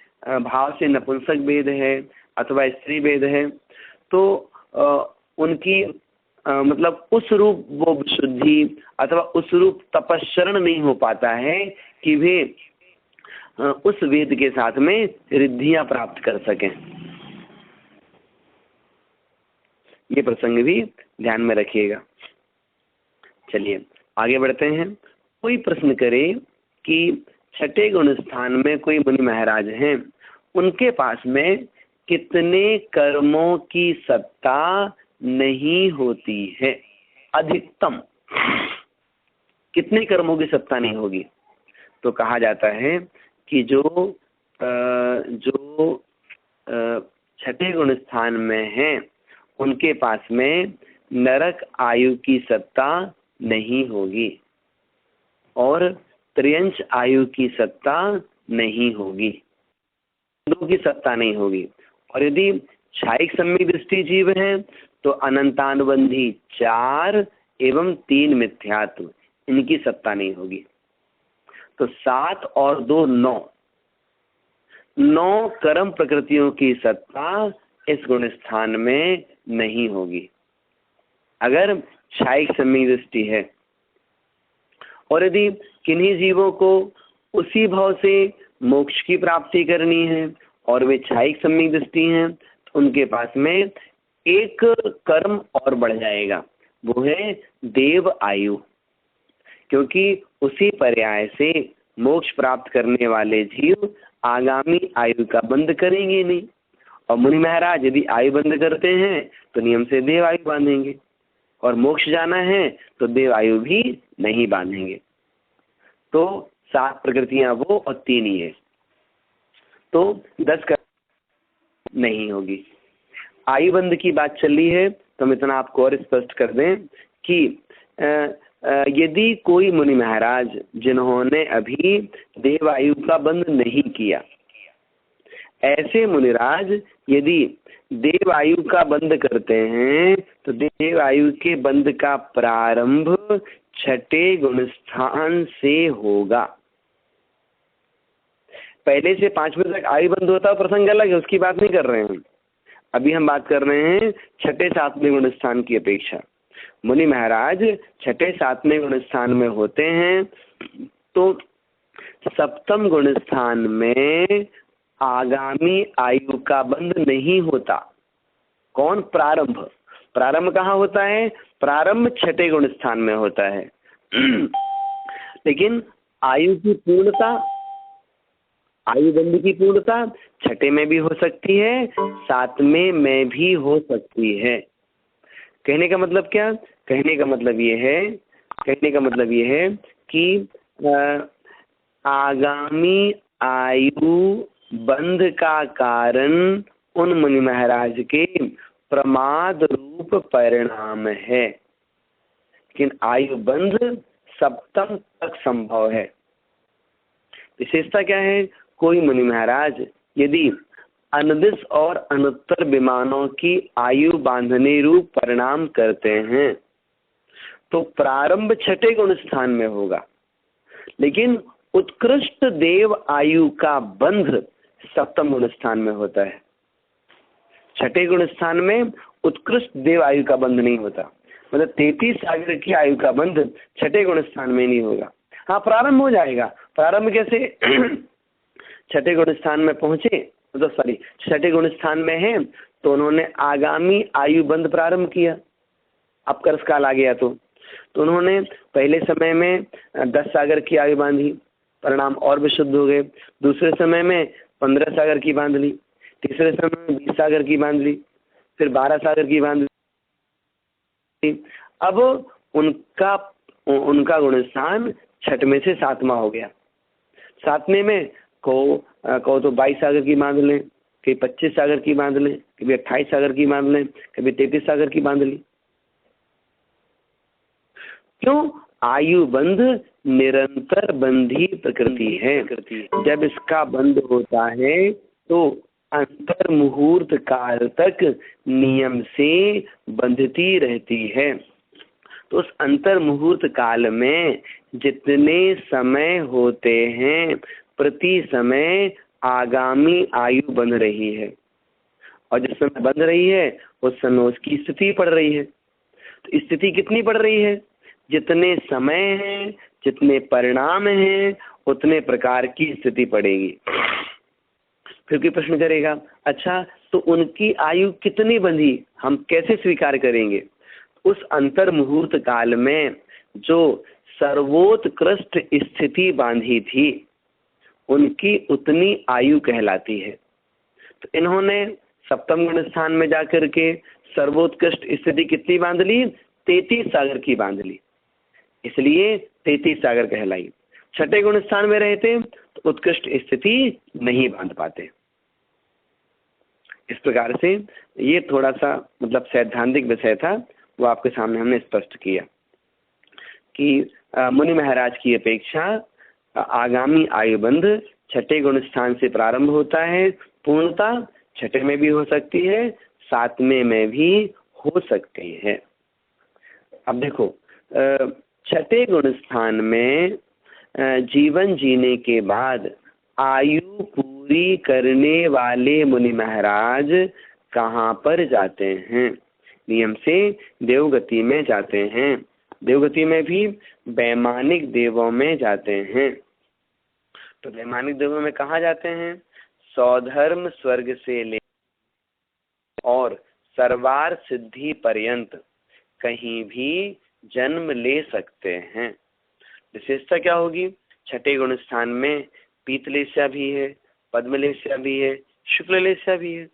भाव से नपुंसक वेद है अथवा स्त्री वेद है, तो उनकी मतलब उस रूप वो विशुद्धि अथवा उस रूप तपस्चरण नहीं हो पाता है कि वे उस वेद के साथ में रिद्धियां प्राप्त कर सकें। ये प्रसंग भी ध्यान में रखिएगा। चलिए आगे बढ़ते हैं। कोई प्रश्न करे कि छठे गुण स्थान में कोई मुनि महाराज हैं, उनके पास में कितने कर्मों की सत्ता नहीं होती है? अधिकतम कितने कर्मों की सत्ता नहीं होगी? तो कहा जाता है कि जो छठे गुण स्थान में हैं, उनके पास में नरक आयु की सत्ता नहीं होगी और त्रियंश आयु की सत्ता नहीं होगी, दो की सत्ता नहीं होगी। और यदि क्षायिक सम्यक दृष्टि जीव हैं तो अनंतानुबंधी 4 एवं 3 मिथ्यात्व, इनकी सत्ता नहीं होगी। तो 7 और 2 9 कर्म प्रकृतियों की सत्ता इस गुण स्थान में नहीं होगी अगर क्षायिक सम्यक दृष्टि है। और यदि किन्हीं जीवों को उसी भाव से मोक्ष की प्राप्ति करनी है और वे क्षायिक सम्यक दृष्टि हैं, तो उनके पास में एक कर्म और बढ़ जाएगा, वो है देव आयु। क्योंकि उसी पर्याय से मोक्ष प्राप्त करने वाले जीव आगामी आयु का बंध करेंगे नहीं। और मुनि महाराज यदि आयु बंध करते हैं तो नियम से देव आयु बांधेंगे, और मोक्ष जाना है तो देव आयु भी नहीं बांधेंगे। तो 7 प्रकृतियां वो और 3 ही है, तो 10 कर्म नहीं होगी। आयु बंध की बात चल रही है तो हम इतना आपको और स्पष्ट कर दें कि यदि कोई मुनि महाराज जिन्होंने अभी देव आयु का बंध नहीं किया, ऐसे मुनिराज यदि देव आयु का बंध करते हैं तो देव आयु के बंध का प्रारंभ छठे गुण स्थान से होगा। पहले से 5वें तक आयु बंध होता है, प्रसंग अलग है, उसकी बात नहीं कर रहे हैं। अभी हम बात कर रहे हैं छठे 7वें गुण स्थान की अपेक्षा। मुनि महाराज छठे 7वें गुण स्थान में होते हैं तो 7वें गुण स्थान में आगामी आयु का बंध नहीं होता। कौन? प्रारंभ। प्रारंभ कहाँ होता है? प्रारंभ छठे गुण स्थान में होता है। लेकिन आयु की पूर्णता, आयु बंध की पूर्णता छठे में भी हो सकती है, सातवें में भी हो सकती है। कहने का मतलब क्या? कहने का मतलब ये है कि आगामी आयु बंध का कारण उन मुनि महाराज के प्रमाद रूप परिणाम है, लेकिन आयु बंध सप्तम तक संभव है। विशेषता क्या है? कोई मुनि महाराज यदि अनदिश और अनुत्तर विमानों की आयु बांधने रूप परिणाम करते हैं तो प्रारंभ छठे गुण स्थान में होगा, लेकिन उत्कृष्ट देव आयु का बंध सप्तम गुण स्थान में होता है। छठे गुण स्थान में उत्कृष्ट देव आयु का बंध नहीं होता, मतलब 33 सागर की आयु का बंध छठे गुण स्थान में नहीं होगा। हाँ, प्रारंभ हो जाएगा। प्रारंभ कैसे? छठे गुण स्थान में पहुंचे, मतलब छठे गुण स्थान में है तो उन्होंने आगामी आयु बंध प्रारंभ किया। अब कर्ष काल आ गया तो उन्होंने पहले समय में 10 सागर की आयु बांधी, परिणाम और विशुद्ध हो गए। दूसरे समय में 15 सागर की बांध ली, तीसरे समय में 20 सागर की बांध ली, फिर 12 सागर की बांध ली। अब उनका गुण स्थान छठ में से सातवां हो गया। सातवें में कहो तो 22 सागर की बांध लें, कभी 25 सागर की बांध लें, कभी 28 सागर की बांध लें, कभी 33 सागर की बांध ली। क्यों? आयु बंध निरंतर बंधी प्रकृति है। जब इसका बंध होता है तो अंतर मुहूर्त काल तक नियम से बंधती रहती है। तो उस अंतर मुहूर्त काल में जितने समय होते हैं प्रति समय आगामी आयु बंध रही है, और जिस समय बंध रही है उस समय उसकी स्थिति पड़ रही है। तो स्थिति कितनी पड़ रही है? जितने समय हैं, जितने परिणाम हैं, उतने प्रकार की स्थिति पड़ेगी। फिर कोई प्रश्न करेगा, अच्छा तो उनकी आयु कितनी बंधी, हम कैसे स्वीकार करेंगे? उस अंतर मुहूर्त काल में जो सर्वोत्कृष्ट स्थिति बांधी थी उनकी उतनी आयु कहलाती है। तो इन्होंने सप्तम गुण स्थान में जाकर के सर्वोत्कृष्ट स्थिति कितनी बांध ली? 33 सागर की बांध ली, इसलिए 33 सागर कहलाई। छठे गुण स्थान में रहते तो उत्कृष्ट स्थिति नहीं बांध पाते। इस प्रकार से ये थोड़ा सा मतलब सैद्धांतिक विषय था, वो आपके सामने हमने स्पष्ट किया कि मुनि महाराज की अपेक्षा आगामी आयु बंध छठे गुण स्थान से प्रारंभ होता है। पूर्णता छठे में भी हो सकती है, सातवें में भी हो सकती है। अब देखो, छठे गुण स्थान में जीवन जीने के बाद आयु पूरी करने वाले मुनि महाराज कहाँ पर जाते हैं? नियम से देवगति में जाते हैं। देवगति में भी वैमानिक देवों में जाते हैं। तो वैमानिक देवों में कहाँ जाते हैं? सौधर्म स्वर्ग से ले और सर्वार सिद्धि पर्यंत कहीं भी जन्म ले सकते हैं। विशेषता क्या होगी? छठे गुण स्थान में पीतलेस्या भी है, पद्मलेस्या भी है, शुक्ललेस्या भी है।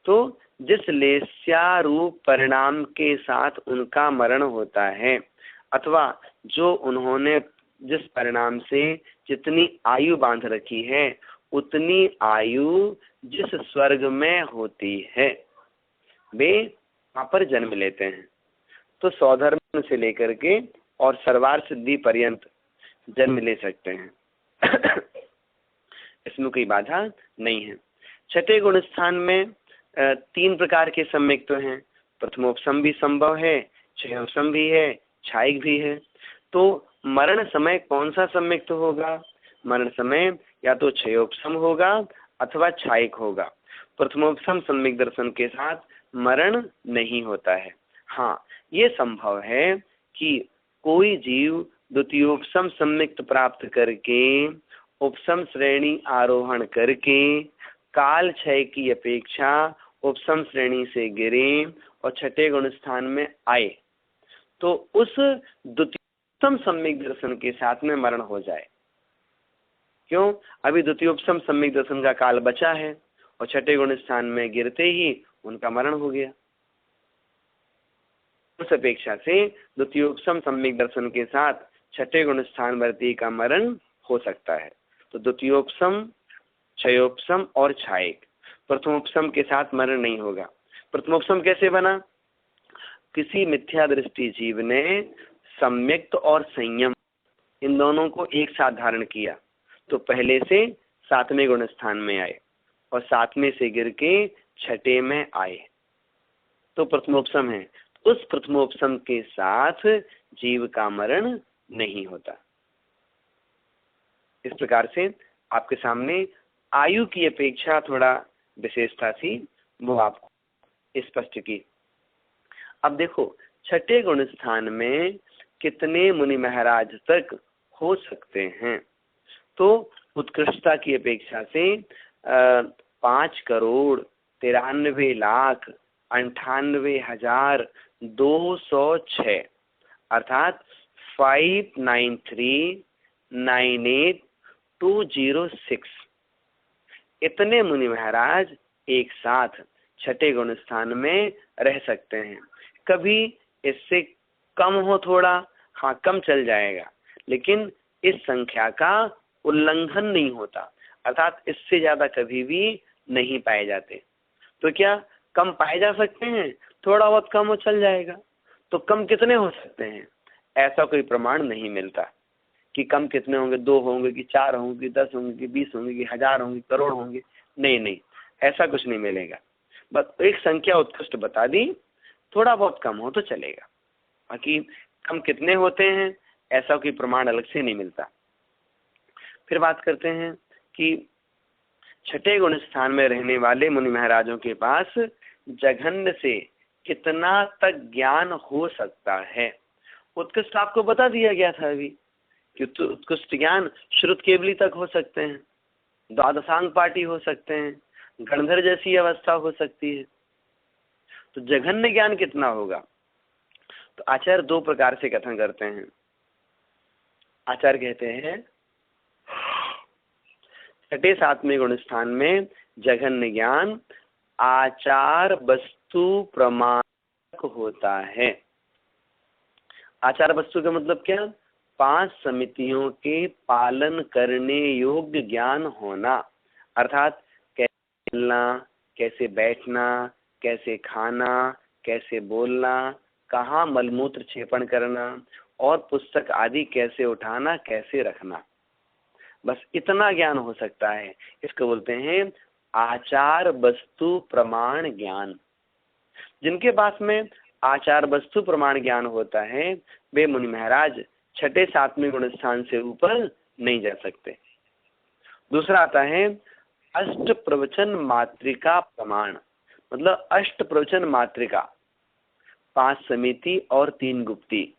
तो जिस लेस्या रूप परिणाम के साथ उनका मरण होता है, अथवा जो उन्होंने जिस परिणाम से जितनी आयु बांध रखी है उतनी आयु जिस स्वर्ग में होती है वे वहाँ पर जन्म लेते हैं। तो सौधर्म से लेकर के और सर्वार सिद्धि पर्यंत जन्म ले सकते हैं। इसमें कोई बाधा नहीं है। छठे गुण स्थान में 3 प्रकार के सम्यक्त हैं। प्रथमोपसम भी संभव है, क्षयोपसम भी है, क्षायिक भी है। तो मरण समय कौन सा सम्यक्त होगा? मरण समय या तो क्षयोपसम होगा अथवा क्षायिक होगा। प्रथमोपसम सम्यक दर्शन के साथ मरण नहीं होता है। हाँ, ये संभव है कि कोई जीव द्वितीयोपसम सम्यक्त प्राप्त करके उपसम श्रेणी आरोहण करके काल क्षय की अपेक्षा उपसम श्रेणी से गिरे और छठे गुण स्थान में आए तो उस द्वितीयोपसम सम्यक दर्शन के साथ में मरण हो जाए। क्यों? अभी द्वितीयोपसम सम्यक दर्शन का काल बचा है और छठे गुण स्थान में गिरते ही उनका मरण हो गया। उस अपेक्षा से द्वितीयोपसम सम्यक दर्शन के साथ छठे गुण स्थान वर्ती का मरण हो सकता है। तो द्वितीयोपसम, क्षयोपसम और छायक, प्रथमोपसम के साथ मरण नहीं होगा। प्रथमोपसम कैसे बना? किसी मिथ्या दृष्टि जीव ने सम्यक्त और संयम इन दोनों को एक साथ धारण किया, तो पहले से सातवें गुण स्थान में आए और सातवें से गिर के छठे में आए, तो प्रथमोपसम है। उस प्रथमोपसम के साथ जीव का मरण नहीं होता। इस प्रकार से आपके सामने आयु की अपेक्षा थोड़ा विशेषता थी, वो आपको स्पष्ट की। अब देखो, छठे गुण स्थान में कितने मुनि महाराज तक हो सकते हैं? तो उत्कृष्टता की अपेक्षा से 5,93,98,206 अर्थात 593,98,206 इतने मुनि महाराज एक साथ छठे गुण स्थान में रह सकते हैं। कभी इससे कम हो थोड़ा, हाँ कम चल जाएगा, लेकिन इस संख्या का उल्लंघन नहीं होता, अर्थात इससे ज्यादा कभी भी नहीं पाए जाते। तो क्या कम पाए जा सकते हैं? थोड़ा बहुत कम हो चल जाएगा। तो कम कितने हो सकते हैं? ऐसा कोई प्रमाण नहीं मिलता कि कम कितने होंगे, 2 होंगे कि 4 होंगे कि 10 होंगे कि 20 होंगे कि 1000 होंगे, करोड़ होंगे। नहीं, ऐसा कुछ नहीं मिलेगा। बस एक संख्या उत्कृष्ट बता दी, थोड़ा बहुत कम हो तो चलेगा। बाकी कम कितने होते हैं ऐसा कोई प्रमाण अलग से नहीं मिलता। फिर बात करते हैं कि छठे गुण स्थान में रहने वाले मुनि महाराजों के पास जघन्य से कितना तक ज्ञान हो सकता है? उत्कृष्ट आपको बता दिया गया था अभी कि उत्कृष्ट ज्ञान श्रुत केवली तक हो सकते हैं, द्वादशांग पाटी हो सकते हैं, गणधर जैसी अवस्था हो सकती है। तो जघन्य ज्ञान कितना होगा? तो आचार्य 2 प्रकार से कथन करते हैं। आचार्य कहते हैं छठे सातवें गुण स्थान में जघन्य ज्ञान आचार वस्तु प्रमाणक होता है। आचार वस्तु का मतलब क्या? 5 समितियों के पालन करने योग्य ज्ञान होना, अर्थात कैसे चलना, कैसे बैठना, कैसे खाना, कैसे बोलना, कहाँ मलमूत्र क्षेपण करना और पुस्तक आदि कैसे उठाना, कैसे रखना, बस इतना ज्ञान हो सकता है। इसको बोलते हैं आचार वस्तु प्रमाण ज्ञान। जिनके पास में आचार वस्तु प्रमाण ज्ञान होता है वे मुनि महाराज छठे सातवें गुण स्थान से ऊपर नहीं जा सकते। दूसरा आता है अष्ट प्रवचन मात्रिका प्रमाण, मतलब अष्ट प्रवचन मात्रिका, 5 समिति और 3 गुप्ती,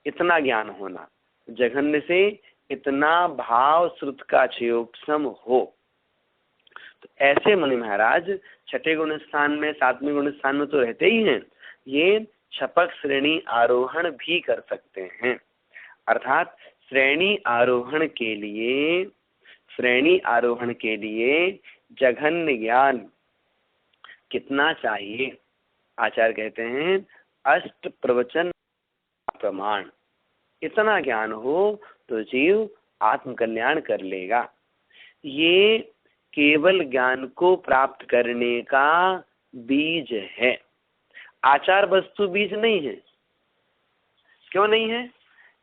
इतना ज्ञान होना। जघन्य से इतना भाव श्रुत का क्षयोपसम हो, तो ऐसे मुनि महाराज छठे गुण स्थान में सातवें गुण स्थान में तो रहते ही हैं, ये छपक श्रेणी आरोहण भी कर सकते हैं। अर्थात श्रेणी आरोहण के लिए जघन्य ज्ञान कितना चाहिए? आचार्य कहते हैं अष्ट प्रवचन प्रमाण, इतना ज्ञान हो तो जीव आत्म कल्याण कर लेगा। ये केवल ज्ञान को प्राप्त करने का बीज है, आचार वस्तु बीज नहीं है। क्यों नहीं है?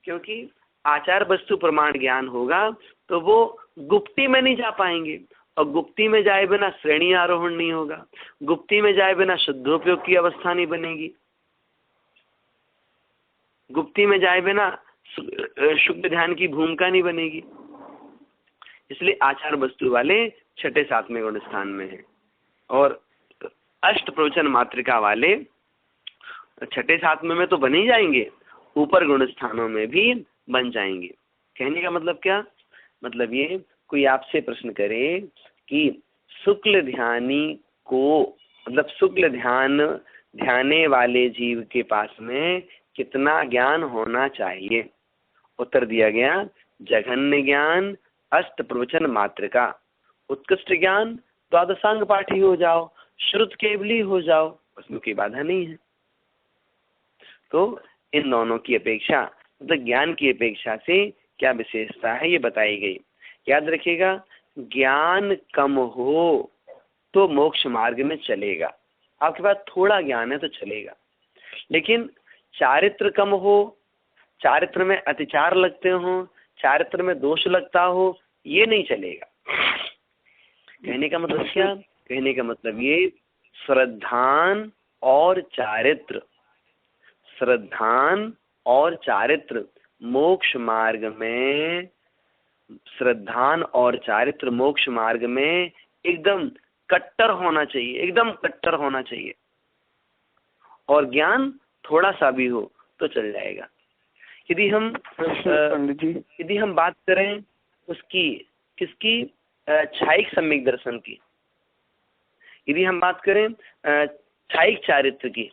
क्योंकि आचार वस्तु प्रमाण ज्ञान होगा तो वो गुप्ती में नहीं जा पाएंगे, और गुप्ती में जाए बिना श्रेणी आरोहण नहीं होगा, गुप्ती में जाए बिना शुद्धोपयोग की अवस्था नहीं बनेगी, गुप्ती में जाए बिना शुद्ध ध्यान की भूमिका नहीं बनेगी। इसलिए आचार वस्तु वाले छठे सातवें गुण स्थान में है, और अष्ट प्रवचन मात्रिका वाले छठे सातवें में तो बन ही जाएंगे, ऊपर गुण स्थानों में भी बन जाएंगे। कहने का मतलब क्या? मतलब ये कोई आपसे प्रश्न करे कि शुक्ल ध्यानी को, मतलब शुक्ल ध्याने वाले जीव के पास में कितना ज्ञान होना चाहिए? उत्तर दिया गया जघन्य ज्ञान अष्ट प्रवचन मातृका। उत्कृष्ट ज्ञान द्वादशांग पाठी हो जाओ, श्रुत केवली हो जाओ, उसमें कोई बाधा नहीं है। तो इन दोनों की अपेक्षा, तो ज्ञान की अपेक्षा से क्या विशेषता है ये बताई गई। याद रखिएगा, ज्ञान कम हो तो मोक्ष मार्ग में चलेगा, आपके पास थोड़ा ज्ञान है तो चलेगा। लेकिन चारित्र कम हो, चारित्र में अतिचार लगते हो, चारित्र में दोष लगता हो, ये नहीं चलेगा। कहने का मतलब क्या? कहने का मतलब ये श्रद्धान और चारित्र, श्रद्धान और चारित्र मोक्ष मार्ग में, श्रद्धान और चारित्र मोक्ष मार्ग में एकदम कट्टर होना चाहिए, एकदम कट्टर होना चाहिए। और ज्ञान थोड़ा सा भी हो तो चल जाएगा। यदि हम बात करें उसकी, किसकी, छायिक सम्यक दर्शन की, यदि हम बात करें छायिक चारित्र की,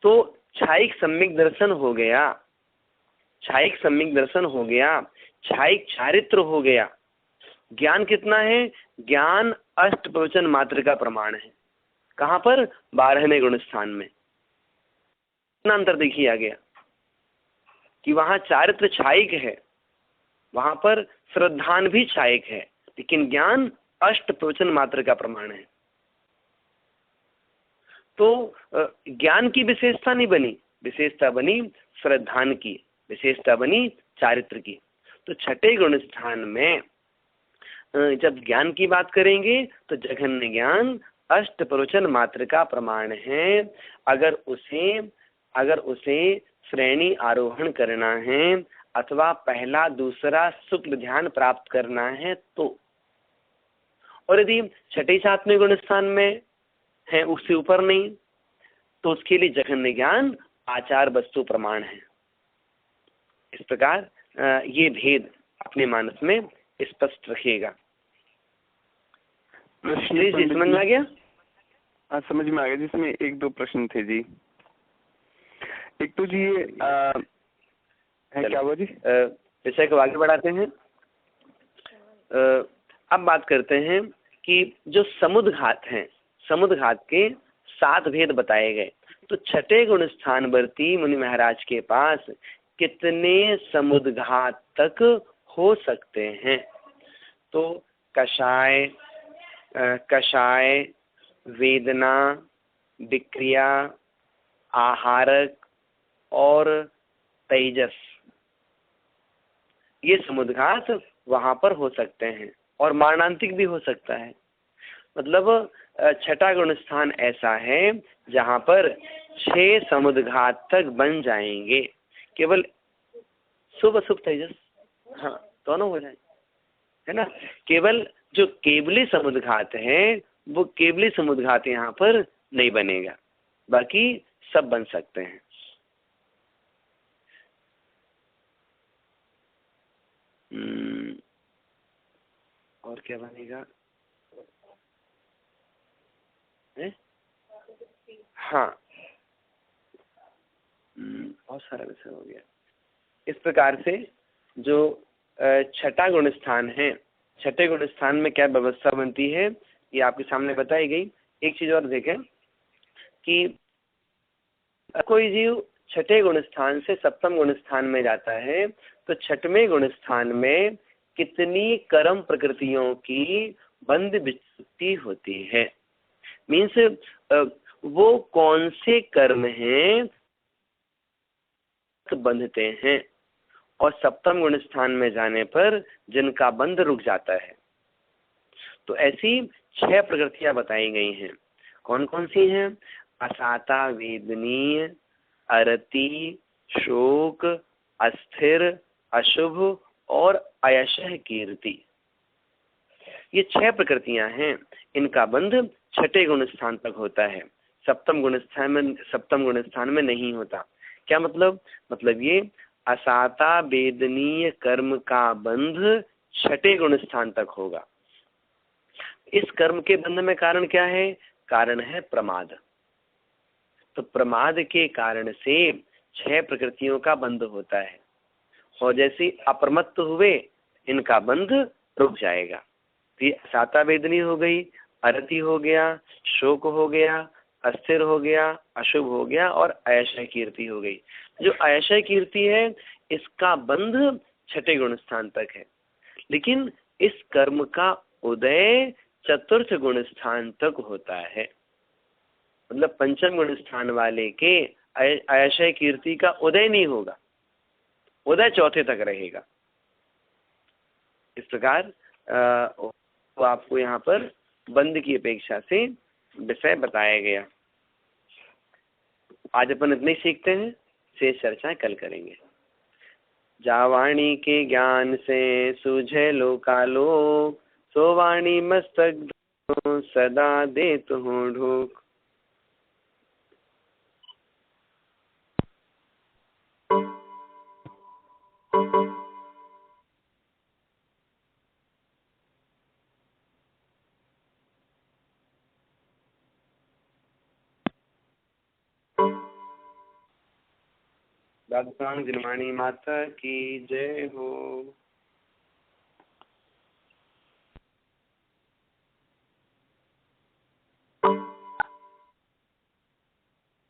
तो छायिक सम्यक दर्शन हो गया, छायिक सम्यक दर्शन हो गया, छायिक चारित्र हो गया। ज्ञान कितना है? ज्ञान अष्ट प्रवचन मात्र का प्रमाण है। कहाँ पर? 12वें गुण स्थान में। इतना अंतर देखिए आ गया कि वहां चारित्र छायिक है, वहां पर श्रद्धान भी छायिक है, लेकिन ज्ञान अष्ट प्रवचन मात्र का प्रमाण है। तो ज्ञान की विशेषता नहीं बनी, विशेषता बनी श्रद्धान की, विशेषता बनी चारित्र की। तो छठे गुण स्थान में जब ज्ञान की बात करेंगे तो जघन्य ज्ञान अष्ट प्रवचन मात्र का प्रमाण है। अगर उसे श्रेणी आरोहण करना है अथवा पहला दूसरा शुक्ल ध्यान प्राप्त करना है तो, और यदि छठे सातवें गुण स्थान में है, उससे ऊपर नहीं, तो उसके लिए जघन्य ज्ञान आचार वस्तु प्रमाण है। इस प्रकार ये भेद अपने मानस में स्पष्ट रखिएगा। जी समझ में आ गया? हाँ समझ में आ गया। जिसमें एक दो प्रश्न थे जी। एक तो जी ये है क्या हुआ जी, विषय को आगे बढ़ाते हैं। अब बात करते हैं कि जो समुद्घात हैं, समुद्घात के 7 भेद बताए गए। तो छठे गुण स्थानवर्ती मुनि महाराज के पास कितने समुद्घात तक हो सकते हैं? तो कषाय, वेदना, विक्रिया, आहारक और तेजस, ये समुद्घात वहां पर हो सकते हैं और मारणांतिक भी हो सकता है। मतलब छठा गुण स्थान ऐसा है जहां पर 6 समुद्घात तक बन जाएंगे। केवल शुभ अशुभ तेजस, हाँ दोनों हो जाए, है ना। केवल जो केवली समुद्घात है वो केवली समुद्घात यहाँ पर नहीं बनेगा, बाकी सब बन सकते हैं। और क्या बनेगा? हाँ, बहुत सारा विषय हो गया। इस प्रकार से जो छठा गुण स्थान है, छठे गुण स्थान में क्या व्यवस्था बनती है ये आपके सामने बताई गई। एक चीज और देखें कि कोई जीव छठे गुण स्थान से सप्तम गुण स्थान में जाता है तो छठवें गुण स्थान में कितनी कर्म प्रकृतियों की बंध विच्युति होती है। मीन्स वो कौन से कर्म हैं बंधते हैं, और सप्तम गुण स्थान में जाने पर जिनका बंध रुक जाता है। तो ऐसी 6 प्रकृतियां बताई गई हैं। कौन कौन सी हैं? असाता वेदनीय, अरति, शोक, अस्थिर, अशुभ और अयशः कीर्ति। ये 6 प्रकृतियां हैं। इनका बंध छठे गुण स्थान तक होता है, सप्तम गुण स्थान में नहीं होता। क्या मतलब? मतलब ये असाता वेदनीय कर्म का बंध छठे गुण स्थान तक होगा। इस कर्म के बंध में कारण क्या है? कारण है प्रमाद। तो प्रमाद के कारण से 6 प्रकृतियों का बंध होता है। और जैसे अप्रमत्त हुए इनका बंध रुक जाएगा। तो ये साता वेदनी हो गई, अरति हो गया, शोक हो गया, अस्थिर हो गया, अशुभ हो गया और अयशय कीर्ति हो गई। जो अयशय कीर्ति है इसका बंध छठे गुण स्थान तक है, लेकिन इस कर्म का उदय चतुर्थ गुण स्थान तक होता है। मतलब पंचम गुण स्थान वाले के अयशय कीर्ति का उदय नहीं होगा, उदय चौथे तक रहेगा। इस प्रकार तो आपको यहाँ पर बंद की अपेक्षा से विषय बताया गया। आज अपन इतने ही सीखते हैं, शेष चर्चा कल करेंगे। जावाणी के ज्ञान से सूझे लोकालोक, सो वाणी मस्तक सदा देत हो ढोक। दादुकान जिनवाणी माता की जय हो।